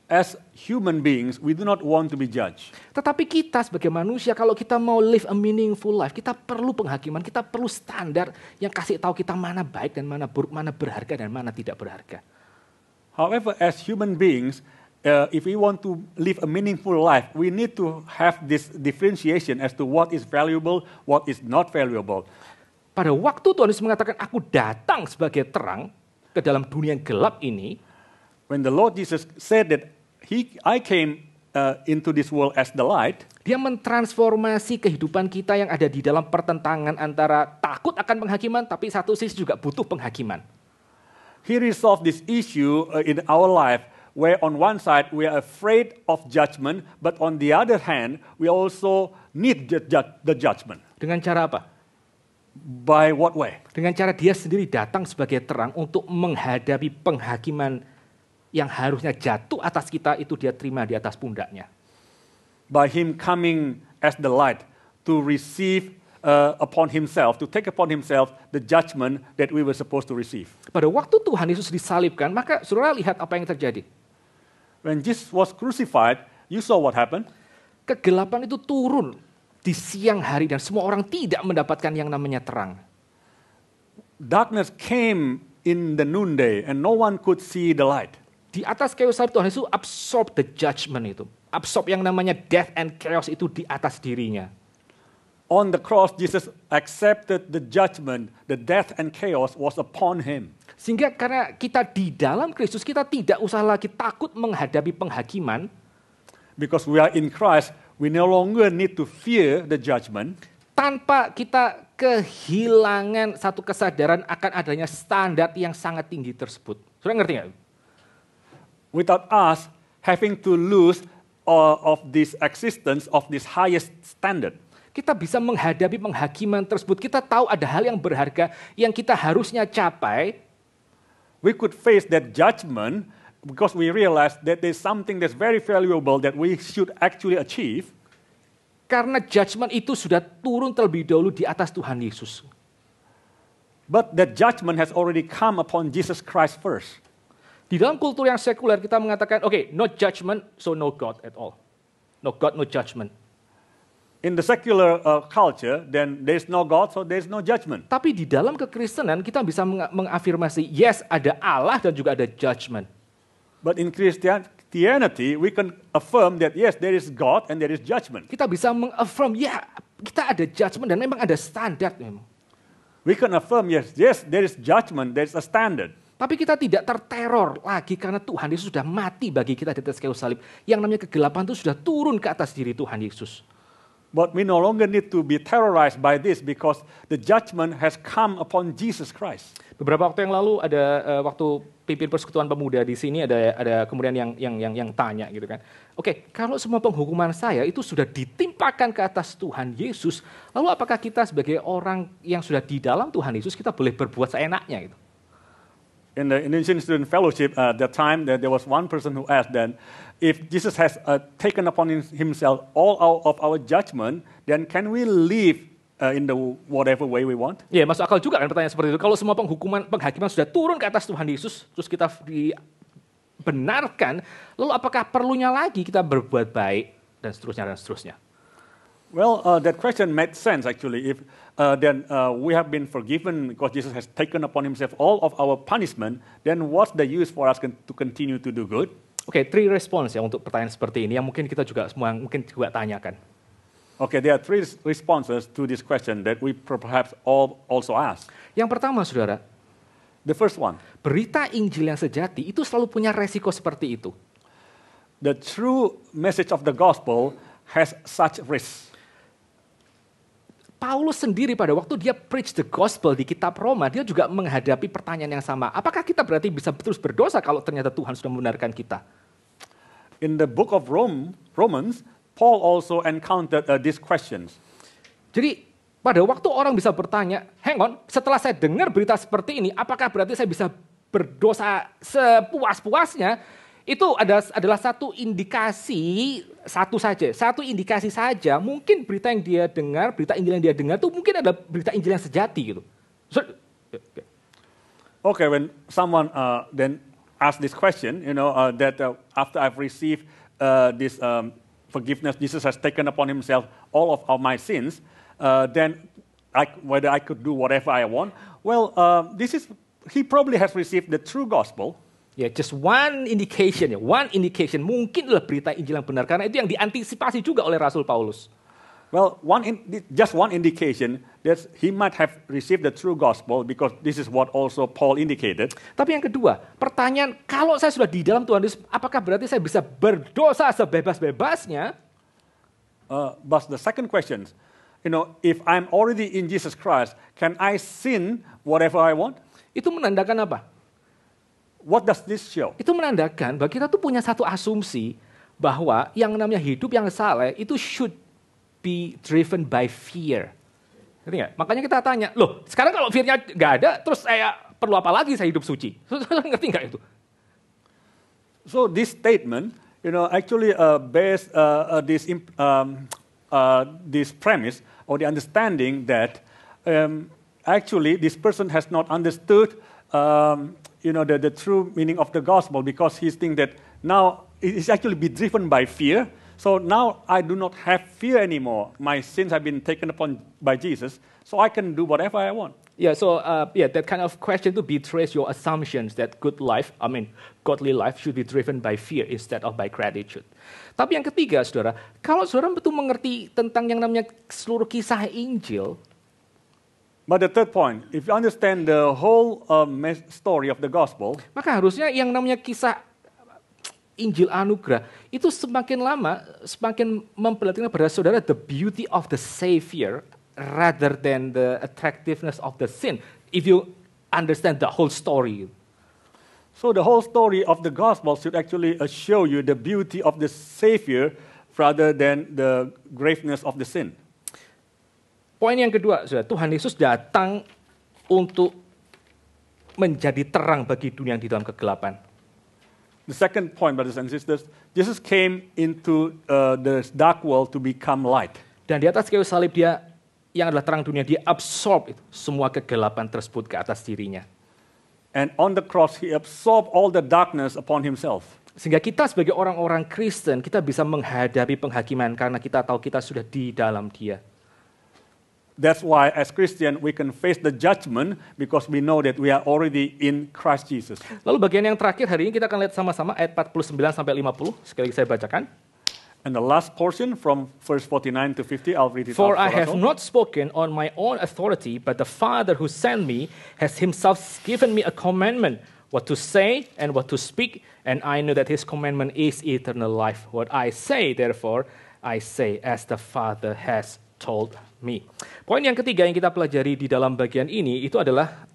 As human beings, we do not want to be judged. Tetapi kita sebagai manusia, kalau kita mau live a meaningful life, kita perlu penghakiman, kita perlu standar yang kasih tahu kita mana baik dan mana buruk, mana berharga dan mana tidak berharga. However, as human beings, if we want to live a meaningful life, we need to have this differentiation as to what is valuable, what is not valuable. Pada waktu Tuhan Yesus mengatakan, aku datang sebagai terang ke dalam dunia yang gelap ini, when the Lord Jesus said that I came into this world as the light, dia mentransformasi kehidupan kita yang ada di dalam pertentangan antara takut akan penghakiman, tapi satu sisi juga butuh penghakiman. He resolved this issue in our life, where on one side we are afraid of judgment, but on the other hand, we also need the judgment. Dengan cara apa? By what way? Dengan cara dia sendiri datang sebagai terang untuk menghadapi penghakiman yang harusnya jatuh atas kita, itu dia terima di atas pundaknya. By him coming as the light to receive upon himself, to take upon himself the judgment that we were supposed to receive. Pada waktu Tuhan Yesus disalibkan, maka saudara lihat apa yang terjadi. When Jesus was crucified, you saw what happened. Kegelapan itu turun di siang hari dan semua orang tidak mendapatkan yang namanya terang. Darkness came in the noonday and no one could see the light. Di atas kayu salib Tuhan Yesus absorb the judgment itu. absorb yang namanya death and chaos itu di atas dirinya. On the cross, Jesus accepted the judgment, the death and chaos was upon him. Sehingga karena kita di dalam Kristus, kita tidak usah lagi takut menghadapi penghakiman. Because we are in Christ, we no longer need to fear the judgment. Tanpa kita kehilangan satu kesadaran akan adanya standar yang sangat tinggi tersebut. Sudah ngerti nggak? Without us having to lose of this existence of this highest standard. Kita bisa menghadapi penghakiman tersebut. Kita tahu ada hal yang berharga yang kita harusnya capai. We could face that judgment because we realize that there's something that's very valuable that we should actually achieve. Karena judgment itu sudah turun terlebih dahulu di atas Tuhan Yesus. But that judgment has already come upon Jesus Christ first. Di dalam kultur yang sekuler kita mengatakan, okay, no judgment, so no God at all. No God, no judgment. In the secular culture, then there's no God, so there's no judgment. Tapi di dalam kekristenan kita bisa mengafirmasi, yes, ada Allah dan juga ada judgment. But in Christianity, we can affirm that yes, there is God and there is judgment. Kita bisa mengaffirm, ya, kita ada judgment dan memang ada standar memang. We can affirm yes, there is judgment, there is a standard. Tapi kita tidak terteror lagi karena Tuhan Yesus sudah mati bagi kita di atas kayu salib. Yang namanya kegelapan itu sudah turun ke atas diri Tuhan Yesus. But we no longer need to be terrorized by this because the judgment has come upon Jesus Christ. Beberapa waktu yang lalu ada waktu pimpin persekutuan pemuda di sini ada kemudian yang tanya gitu kan. Oke, kalau semua penghukuman saya itu sudah ditimpakan ke atas Tuhan Yesus, lalu apakah kita sebagai orang yang sudah di dalam Tuhan Yesus kita boleh berbuat seenaknya gitu? In the Indonesian Student Fellowship, at that time, there was one person who asked then, if Jesus has taken upon himself all of our judgment, then can we live in the whatever way we want? Ya, masuk akal juga kan pertanyaan seperti itu. Kalau semua penghakiman sudah turun ke atas Tuhan Yesus, terus kita dibenarkan, lalu apakah perlunya lagi kita berbuat baik dan seterusnya? Well, that question made sense actually. If then we have been forgiven because Jesus has taken upon himself all of our punishment, then what's the use for us to continue to do good? Oke, 3 response ya untuk pertanyaan seperti ini yang mungkin kita juga semua mungkin juga tanyakan. Okay, there are 3 responses to this question that we perhaps all also ask. Yang pertama, saudara, the first one, berita Injil yang sejati itu selalu punya resiko seperti itu. The true message of the gospel has such risk. Paulus sendiri pada waktu dia preach the gospel di kitab Roma, dia juga menghadapi pertanyaan yang sama. Apakah kita berarti bisa terus berdosa kalau ternyata Tuhan sudah membenarkan kita? In the book of Romans, Paul also encountered these questions. Jadi pada waktu orang bisa bertanya, hang on, setelah saya dengar berita seperti ini, apakah berarti saya bisa berdosa sepuas-puasnya? Itu adalah satu indikasi saja. Mungkin berita yang dia dengar, berita Injil yang dia dengar itu mungkin adalah berita Injil yang sejati gitu. Okay, when someone then asks this question, that after I've received this forgiveness, Jesus has taken upon himself all of my sins, then whether I could do whatever I want. Well, he probably has received the true gospel. Ya, just one indication. Mungkin adalah berita Injil yang benar. Karena itu yang diantisipasi juga oleh Rasul Paulus. Well, just one indication that he might have received the true gospel because this is what also Paul indicated. Tapi yang kedua, pertanyaan, kalau saya sudah di dalam Tuhan Yesus, apakah berarti saya bisa berdosa sebebas-bebasnya? But the second question, if I'm already in Jesus Christ, can I sin whatever I want? Itu menandakan apa? What does this show? Itu menandakan bahwa kita tuh punya satu asumsi bahwa yang namanya hidup yang saleh itu should be driven by fear. Ngerti nggak? Makanya kita tanya, loh sekarang kalau fear-nya nggak ada, terus saya perlu apa lagi saya hidup suci? Ngerti nggak itu? So this statement, actually based this premise or the understanding that actually this person has not understood the true meaning of the gospel because he's thinking that now it's actually be driven by fear. So now I do not have fear anymore. My sins have been taken upon by Jesus, so I can do whatever I want. Yeah, so that kind of question to betrays your assumptions that godly life should be driven by fear instead of by gratitude. Tapi yang ketiga, saudara, kalau saudara betul mengerti tentang yang namanya seluruh kisah Injil, But the third point, if you understand the whole story of the gospel, maka harusnya yang namanya kisah Injil anugerah itu semakin lama semakin memperlihatkan kepada saudara the beauty of the Savior rather than the attractiveness of the sin. If you understand the whole story. so the whole story of the gospel should actually show you the beauty of the Savior rather than the graveness of the sin. Poin yang kedua, saudara, Tuhan Yesus datang untuk menjadi terang bagi dunia yang di dalam kegelapan. The second point, brothers and sisters, Jesus came into the dark world to become light. Dan di atas kayu salib dia yang adalah terang dunia, dia absorb itu, semua kegelapan tersebut ke atas dirinya. And on the cross, he absorbed all the darkness upon himself. Sehingga kita sebagai orang-orang Kristen, kita bisa menghadapi penghakiman karena kita tahu kita sudah di dalam dia. That's why as Christian, we can face the judgment because we know that we are already in Christ Jesus. Lalu bagian yang terakhir hari ini kita akan lihat sama-sama ayat 49-50. Sekali lagi saya bacakan. And the last portion from verse 49 to 50, I'll read it out For I us have all. not spoken on my own authority, but the Father who sent me has himself given me a commandment, what to say and what to speak, and I know that his commandment is eternal life. What I say, therefore, I say as the Father has told me. Poin yang ketiga yang kita pelajari di dalam bagian ini itu adalah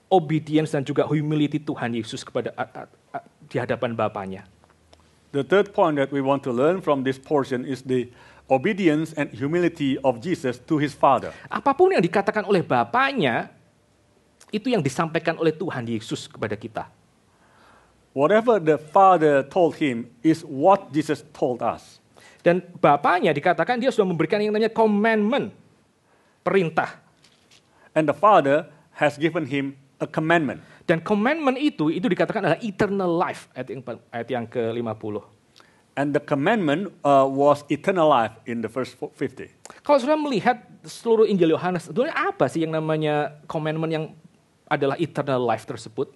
obedience dan juga humility Tuhan Yesus kepada di hadapan Bapaknya. The third point that we want to learn from this portion is the obedience and humility of Jesus to his Father. Apapun yang dikatakan oleh Bapaknya, itu yang disampaikan oleh Tuhan Yesus kepada kita. Whatever the Father told him is what Jesus told us. Dan Bapaknya dikatakan dia sudah memberikan yang namanya commandment, perintah. And the Father has given him a commandment. Dan commandment itu dikatakan adalah eternal life, ayat yang ke-50. And the commandment was eternal life in the verse 50. Kalau sudah melihat seluruh Injil Yohanes, sebenarnya apa sih yang namanya commandment yang adalah eternal life tersebut?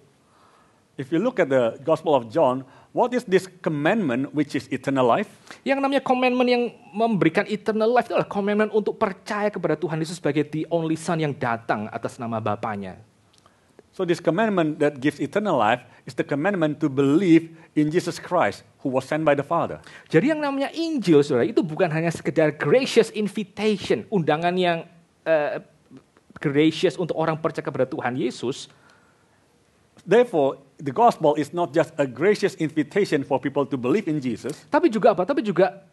If you look at the Gospel of John, what is this commandment which is eternal life? Yang namanya commandment yang memberikan eternal life itu adalah commandment untuk percaya kepada Tuhan Yesus sebagai the only Son yang datang atas nama Bapaknya. So this commandment that gives eternal life is the commandment to believe in Jesus Christ who was sent by the Father. Jadi yang namanya Injil, saudara, itu bukan hanya sekedar gracious invitation, undangan yang gracious untuk orang percaya kepada Tuhan Yesus. Therefore, the gospel is not just a gracious invitation for people to believe in Jesus, Tapi juga apa? Tapi juga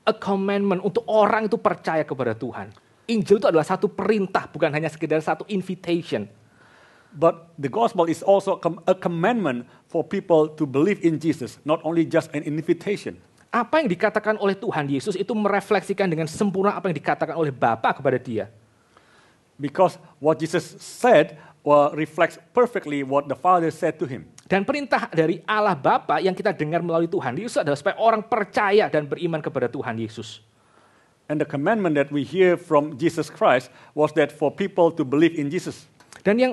a commandment untuk orang itu percaya kepada Tuhan. Injil itu adalah satu perintah, bukan hanya sekedar satu invitation. but the gospel is also a commandment for people to believe in Jesus, not only just an invitation. Apa yang dikatakan oleh Tuhan Yesus itu merefleksikan dengan sempurna apa yang dikatakan oleh Bapa kepada dia. Because what Jesus said reflects perfectly what the Father said to him. Dan perintah dari Allah Bapa yang kita dengar melalui Tuhan Yesus adalah supaya orang percaya dan beriman kepada Tuhan Yesus. And the commandment that we hear from Jesus Christ was that for people to believe in Jesus. Dan yang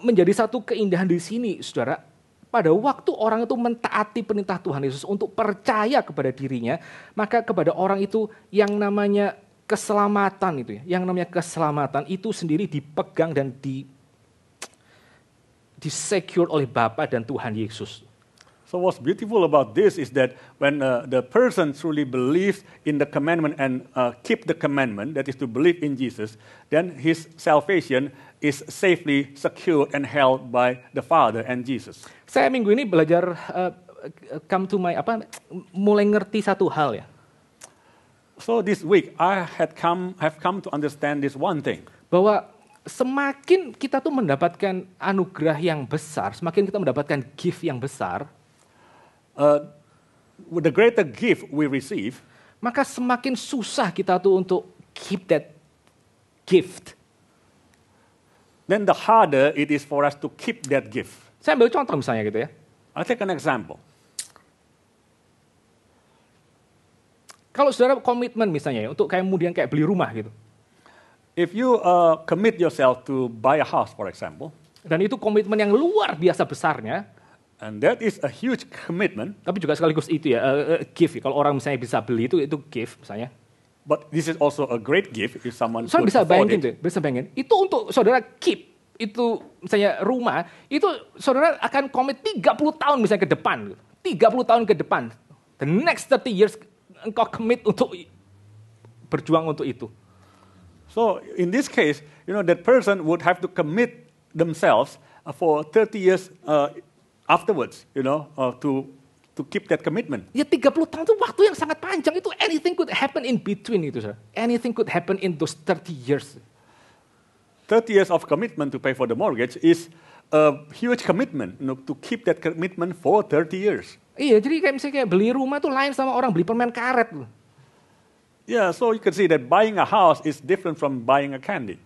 menjadi satu keindahan di sini, saudara, pada waktu orang itu mentaati perintah Tuhan Yesus untuk percaya kepada dirinya, maka kepada orang itu yang namanya keselamatan itu ya, yang namanya keselamatan itu sendiri dipegang dan disecure oleh Bapa dan Tuhan Yesus. So what's beautiful about this is that when the person truly believes in the commandment and keep the commandment, that is to believe in Jesus, then his salvation is safely secured and held by the Father and Jesus. Saya minggu ini belajar mulai ngerti satu hal ya. So this week I have come to understand this one thing. Bahwa semakin kita tuh mendapatkan anugerah yang besar, semakin kita mendapatkan gift yang besar, the greater gift we receive, maka semakin susah kita tuh untuk keep that gift. then the harder it is for us to keep that gift. Saya ambil contoh misalnya gitu ya. I'll take an example. Kalau saudara komitmen misalnya ya, untuk kemudian kayak beli rumah gitu. If you commit yourself to buy a house, for example, dan itu komitmen yang luar biasa besarnya, and that is a huge commitment, tapi juga sekaligus itu ya, gift. Kalau orang misalnya bisa beli itu gift misalnya. but this is also a great gift if someone Saudara could bisa afford bayangin it. tuh, bisa bayangin. Itu untuk saudara keep, itu misalnya rumah, itu saudara akan komit 30 tahun misalnya ke depan. 30 tahun ke depan. The next 30 years engkau commit untuk berjuang untuk itu. So in this case, that person would have to commit themselves for 30 years afterwards, to keep that commitment. Ya 30 tahun itu waktu yang sangat panjang. Itu anything could happen in between itu, saudara. Anything could happen in those 30 years. 30 years of commitment to pay for the mortgage is a huge commitment, to keep that commitment for 30 years. Iya, jadi kayak misalnya beli rumah tuh lain sama orang beli permen karet. Yeah, so you can see that buying a house is different from buying a candy.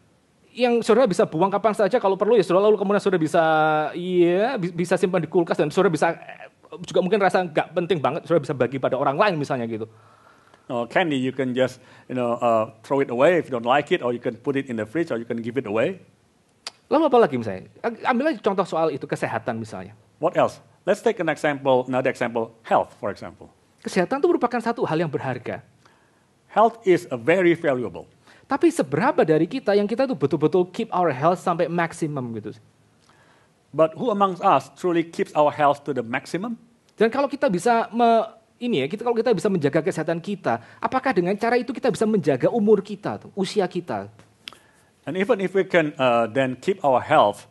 Yang saudara bisa buang kapan saja kalau perlu ya saudara, lalu kemudian saudara bisa simpan di kulkas dan saudara bisa juga mungkin rasa nggak penting banget, saudara bisa bagi pada orang lain misalnya gitu. Candy you can just throw it away if you don't like it, or you can put it in the fridge, or you can give it away. Lalu apa lagi misalnya? Ambil aja contoh soal itu kesehatan misalnya. What else? Let's take another example, health, for example. Kesehatan itu merupakan satu hal yang berharga. Health is a very valuable. Tapi seberapa dari kita yang kita tuh betul-betul keep our health sampai maksimum gitu. But who amongst us truly keeps our health to the maximum? Dan kalau kita bisa kalau kita bisa menjaga kesehatan kita, apakah dengan cara itu kita bisa menjaga umur kita, usia kita? And even if we can then keep our health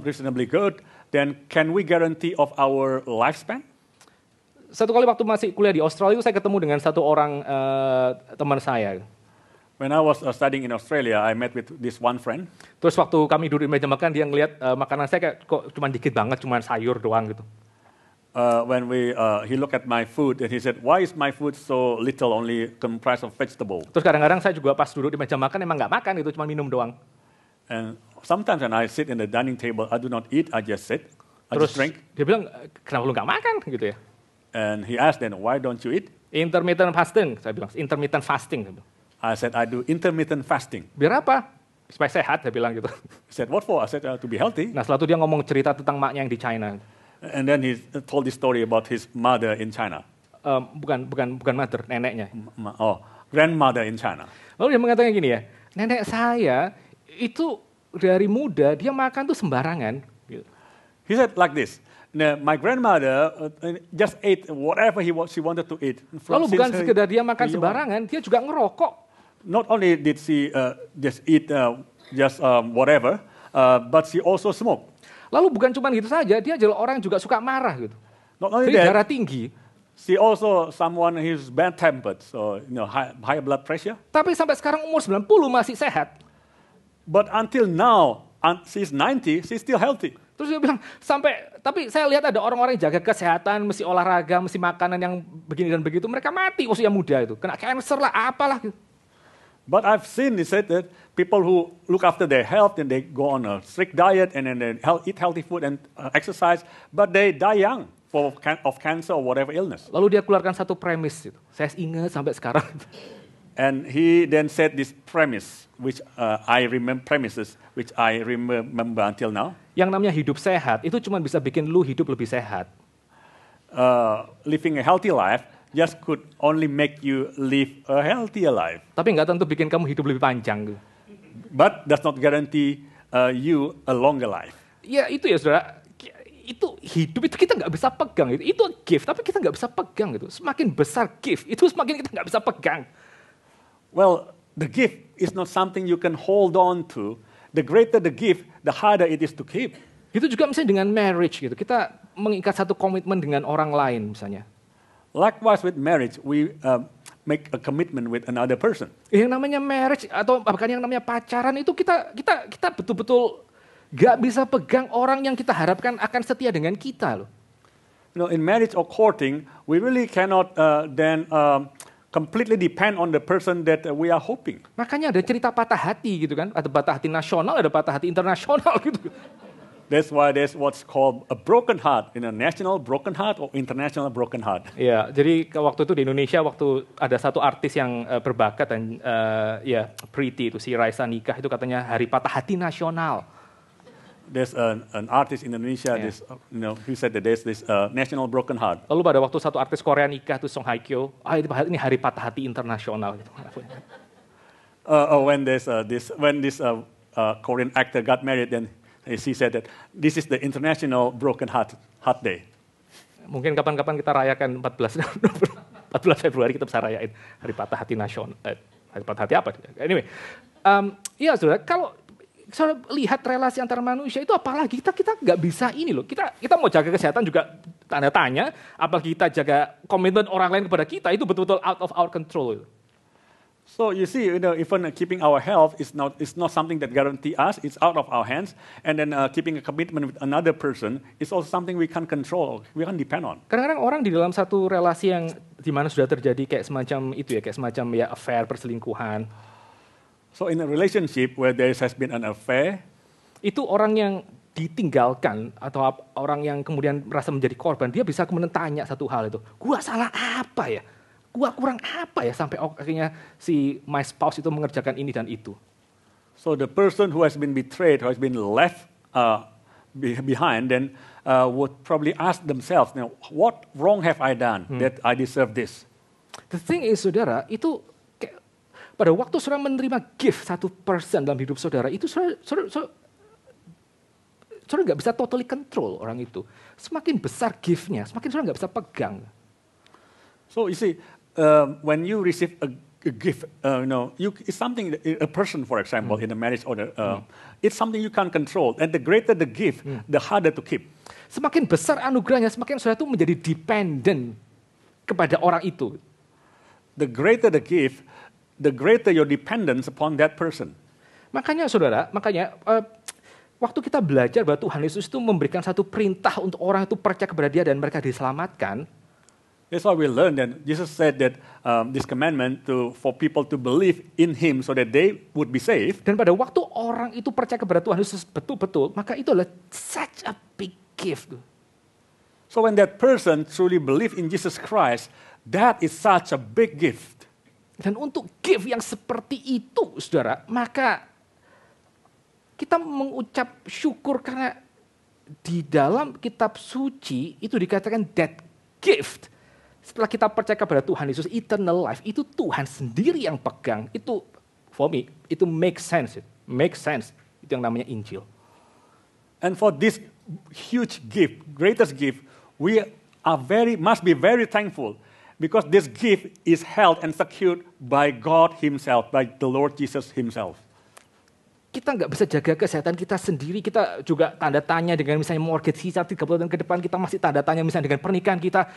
reasonably good, then can we guarantee of our lifespan? Satu kali waktu masih kuliah di Australia itu saya ketemu dengan satu orang teman saya. When I was studying in Australia, I met with this one friend. Terus waktu kami duduk di meja makan, dia ngelihat makanan saya kayak kok cuma dikit banget, cuma sayur doang gitu. When he looked at my food and he said, "Why is my food so little, only comprised of vegetable?" Terus kadang-kadang saya juga pas duduk di meja makan emang nggak makan gitu, cuma minum doang. And sometimes when I sit in the dining table, I do not eat, I just sit, I Terus just drink. dia bilang, kenapa lu nggak makan gitu ya? And he asked then, "Why don't you eat?" Intermittent fasting, saya bilang, intermittent fasting. I said, "I do intermittent fasting." Biar apa? Supaya sehat, saya bilang gitu. He said, "What for?" I said, "To be healthy." Nah setelah itu dia ngomong cerita tentang maknya yang di China. And then he told this story about his mother in China. Bukan mother, neneknya. Grandmother in China. Lalu dia mengatakan gini ya, nenek saya itu dari muda dia makan tuh sembarangan. Gitu. He said like this. My grandmother just ate whatever she wanted to eat. Lalu bukan sekedar dia makan sembarangan, dia juga ngerokok. Not only did she just eat whatever, but she also smoked. Lalu bukan cuma gitu saja, dia adalah orang yang juga suka marah gitu. Not only Jadi that, darah tinggi. she also someone who's bad-tempered, so high blood pressure. Tapi sampai sekarang umur 90 masih sehat. But until now, she's 90, she's still healthy. Terus dia bilang, tapi saya lihat ada orang-orang yang jaga kesehatan, mesti olahraga, mesti makanan yang begini dan begitu, mereka mati usia muda itu, kena cancer lah, apalah gitu. But I've seen, he said that people who look after their health and they go on a strict diet and then they eat healthy food and exercise, but they die young of cancer or whatever illness. Lalu dia keluarkan satu premis itu. Saya ingat sampai sekarang. And he then said this premise, which I remember until now. Yang namanya hidup sehat itu cuma bisa bikin lu hidup lebih sehat. Living a healthy life just could only make you live a healthier life. Tapi nggak tentu bikin kamu hidup lebih panjang. But does not guarantee you a longer life. Ya itu ya saudara, itu hidup itu kita nggak bisa pegang. Itu gift, tapi kita nggak bisa pegang. Gitu. Semakin besar gift, itu semakin kita nggak bisa pegang. Well, the gift is not something you can hold on to. The greater the gift, the harder it is to keep. Itu juga misalnya dengan marriage gitu. Kita mengikat satu komitmen dengan orang lain misalnya. Likewise with marriage, we make a commitment with another person. Yang namanya marriage atau bahkan yang namanya pacaran itu kita betul-betul gak bisa pegang orang yang kita harapkan akan setia dengan kita loh. In marriage or courting, we really cannot then completely depend on the person that we are hoping. Makanya ada cerita patah hati gitu kan. Ada patah hati nasional, ada patah hati internasional gitu. That's why there's what's called a broken heart, national broken heart or international broken heart. Ya, jadi waktu itu di Indonesia waktu ada satu artis yang berbakat dan Pretty itu si Raisa nikah itu katanya hari patah hati nasional. There's an artist in Indonesia, he said that there's this national broken heart. Lalu pada waktu satu artis Korea nikah tuh Song Hye Kyo, ini hari patah hati internasional gitu. When this Korean actor got married, then he said that this is the international broken heart day. Mungkin kapan-kapan kita rayakan 14 Februari kita bisa rayain hari patah hati nasional. Hari patah hati apa? Anyway, ya saudara, kalau saudara lihat relasi antar manusia itu apalagi kita nggak bisa ini loh. Kita mau jaga kesehatan juga tanda tanya. Apalagi kita jaga komitmen orang lain kepada kita itu betul-betul out of our control. So you see, even keeping our health is not something that guarantee us. It's out of our hands. And then keeping a commitment with another person is also something we can control. We can depend on. Kadang-kadang orang di dalam satu relasi yang di mana sudah terjadi kayak semacam itu ya, kayak semacam affair, perselingkuhan. So in a relationship where there has been an affair, itu orang yang ditinggalkan atau orang yang kemudian merasa menjadi korban, dia bisa kemudian tanya satu hal itu, gua salah apa ya? Gua kurang apa ya sampai akhirnya si my spouse itu mengerjakan ini dan itu. So the person who has been betrayed, who has been left behind, then would probably ask themselves, what wrong have I done that I deserve this? The thing is, saudara, itu kayak, pada waktu saudara menerima gift 1% dalam hidup saudara, itu saudara nggak bisa totally control orang itu. Semakin besar gift-nya, semakin saudara nggak bisa pegang. So you see, when you receive a gift, it's something, a person, for example, in a marriage order, it's something you can't control. And the greater the gift, the harder to keep. Semakin besar anugerahnya, semakin saudara itu menjadi dependent kepada orang itu. The greater the gift, the greater your dependence upon that person. Makanya saudara, waktu kita belajar bahwa Tuhan Yesus itu memberikan satu perintah untuk orang itu percaya kepada Dia dan mereka diselamatkan. That's why we learned that Jesus said that this commandment for people to believe in Him so that they would be saved. Dan pada waktu orang itu percaya kepada Tuhan Yesus betul-betul, maka itu adalah such a big gift. So when that person truly believe in Jesus Christ, that is such a big gift. Dan untuk gift yang seperti itu, saudara, maka kita mengucap syukur karena di dalam kitab suci itu dikatakan that gift. Setelah kita percaya kepada Tuhan Yesus, eternal life, itu Tuhan sendiri yang pegang. Itu, for me, itu make sense. Make sense. Itu yang namanya Injil. And for this huge gift, greatest gift, we must be very thankful because this gift is held and secured by God Himself, by the Lord Jesus Himself. Kita nggak bisa jaga kesehatan kita sendiri, kita juga tanda tanya dengan misalnya mortgage kita 30 tahun ke depan, kita masih tanda tanya misalnya dengan pernikahan kita.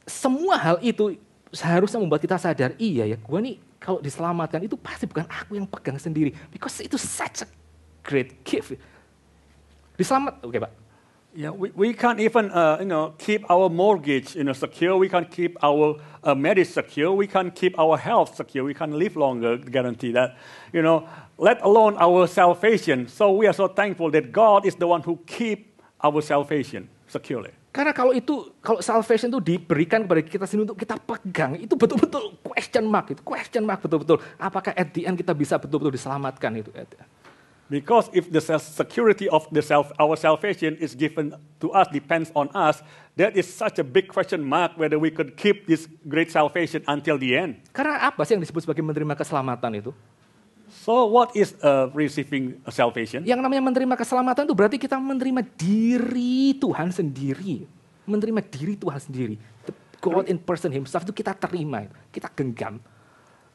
Semua hal itu seharusnya membuat kita sadar, iya ya, gue nih kalau diselamatkan itu pasti bukan aku yang pegang sendiri. Because itu such a great gift. Diselamat, oke Pak. Yeah, we can't even keep our mortgage secure. We can't keep our marriage secure. We can't keep our health secure. We can't live longer, guarantee that. Let alone our salvation. So we are so thankful that God is the one who keep our salvation securely. Karena kalau salvation itu diberikan kepada kita sendiri untuk kita pegang, itu betul-betul question mark betul-betul. Apakah at the end kita bisa betul-betul diselamatkan itu? Because if the security of our salvation is given to us, depends on us, that is such a big question mark whether we could keep this great salvation until the end. Karena apa sih yang disebut sebagai menerima keselamatan itu? So what is receiving salvation? Yang namanya menerima keselamatan itu berarti kita menerima diri Tuhan sendiri. Menerima diri Tuhan sendiri. The God in person Himself itu kita terima, kita genggam.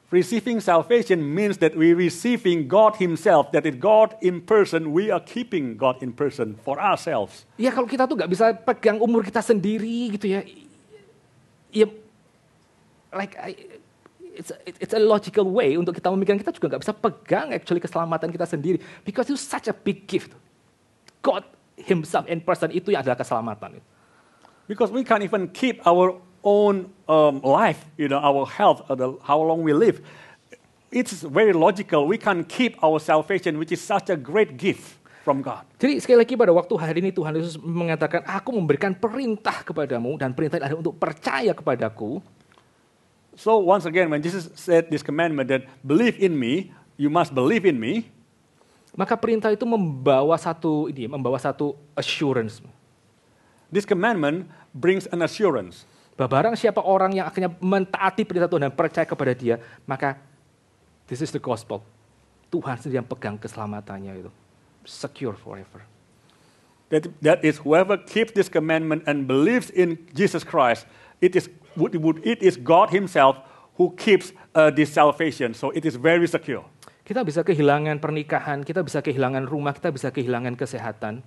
Receiving salvation means that we receiving God Himself, that is God in person, we are keeping God in person for ourselves. Ya kalau kita tuh nggak bisa pegang umur kita sendiri gitu ya. Ya, it's a logical way untuk kita memikirkan, kita juga nggak bisa pegang actually keselamatan kita sendiri. Because it's such a big gift. God Himself in person itu yang adalah keselamatan. Because we can't even keep our own life, our health, how long we live. It's very logical. We can keep our salvation, which is such a great gift. from God. Jadi sekali lagi pada waktu hari ini Tuhan Yesus mengatakan, aku memberikan perintah kepadamu dan perintah adalah untuk percaya kepadaku. So once again, when Jesus said this commandment that believe in me, you must believe in me. Maka perintah itu membawa satu assurance. This commandment brings an assurance. Bahwa barang siapa orang yang akhirnya mentaati perintah Tuhan dan percaya kepada Dia, maka this is the gospel. Tuhan sendiri yang pegang keselamatannya itu. Secure forever. That is whoever keeps this commandment and believes in Jesus Christ, it is God Himself who keeps this salvation. So it is very secure. Kita bisa kehilangan pernikahan, kita bisa kehilangan rumah, kita bisa kehilangan kesehatan.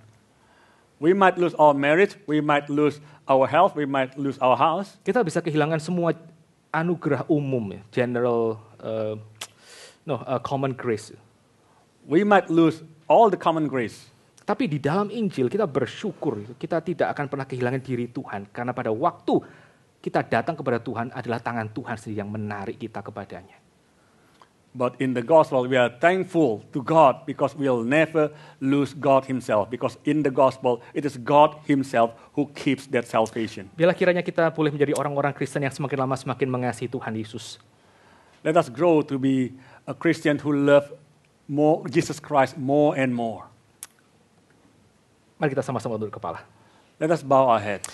We might lose our marriage, we might lose our health, we might lose our house. Kita bisa kehilangan semua anugerah umum, ya, common grace. We might lose all the common grace. Tapi di dalam Injil kita bersyukur, kita tidak akan pernah kehilangan diri Tuhan. Karena pada waktu kita datang kepada Tuhan adalah tangan Tuhan sendiri yang menarik kita kepadanya. But in the gospel, we are thankful to God because we'll never lose God Himself. Because in the gospel, it is God Himself who keeps that salvation. Bila kiranya kita boleh menjadi orang-orang Kristen yang semakin lama semakin mengasihi Tuhan Yesus. Let us grow to be a Christian who love Jesus Christ more and more. Mari kita sama-sama tunduk kepala. Let us bow our heads.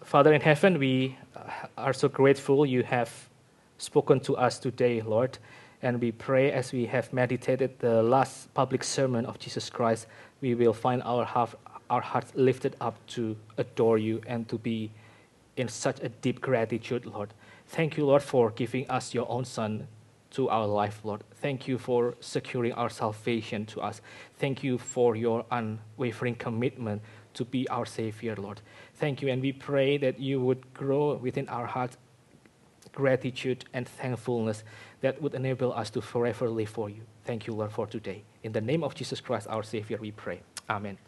Father in heaven, we are so grateful you have spoken to us today, Lord. And we pray as we have meditated the last public sermon of Jesus Christ, we will find our hearts lifted up to adore you and to be in such a deep gratitude, Lord. Thank you, Lord, for giving us your own Son to our life, Lord. Thank you for securing our salvation to us. Thank you for your unwavering commitment to be our Savior, Lord. Thank you, and we pray that you would grow within our hearts gratitude and thankfulness that would enable us to forever live for you. Thank you, Lord, for today. In the name of Jesus Christ, our Savior, we pray. Amen.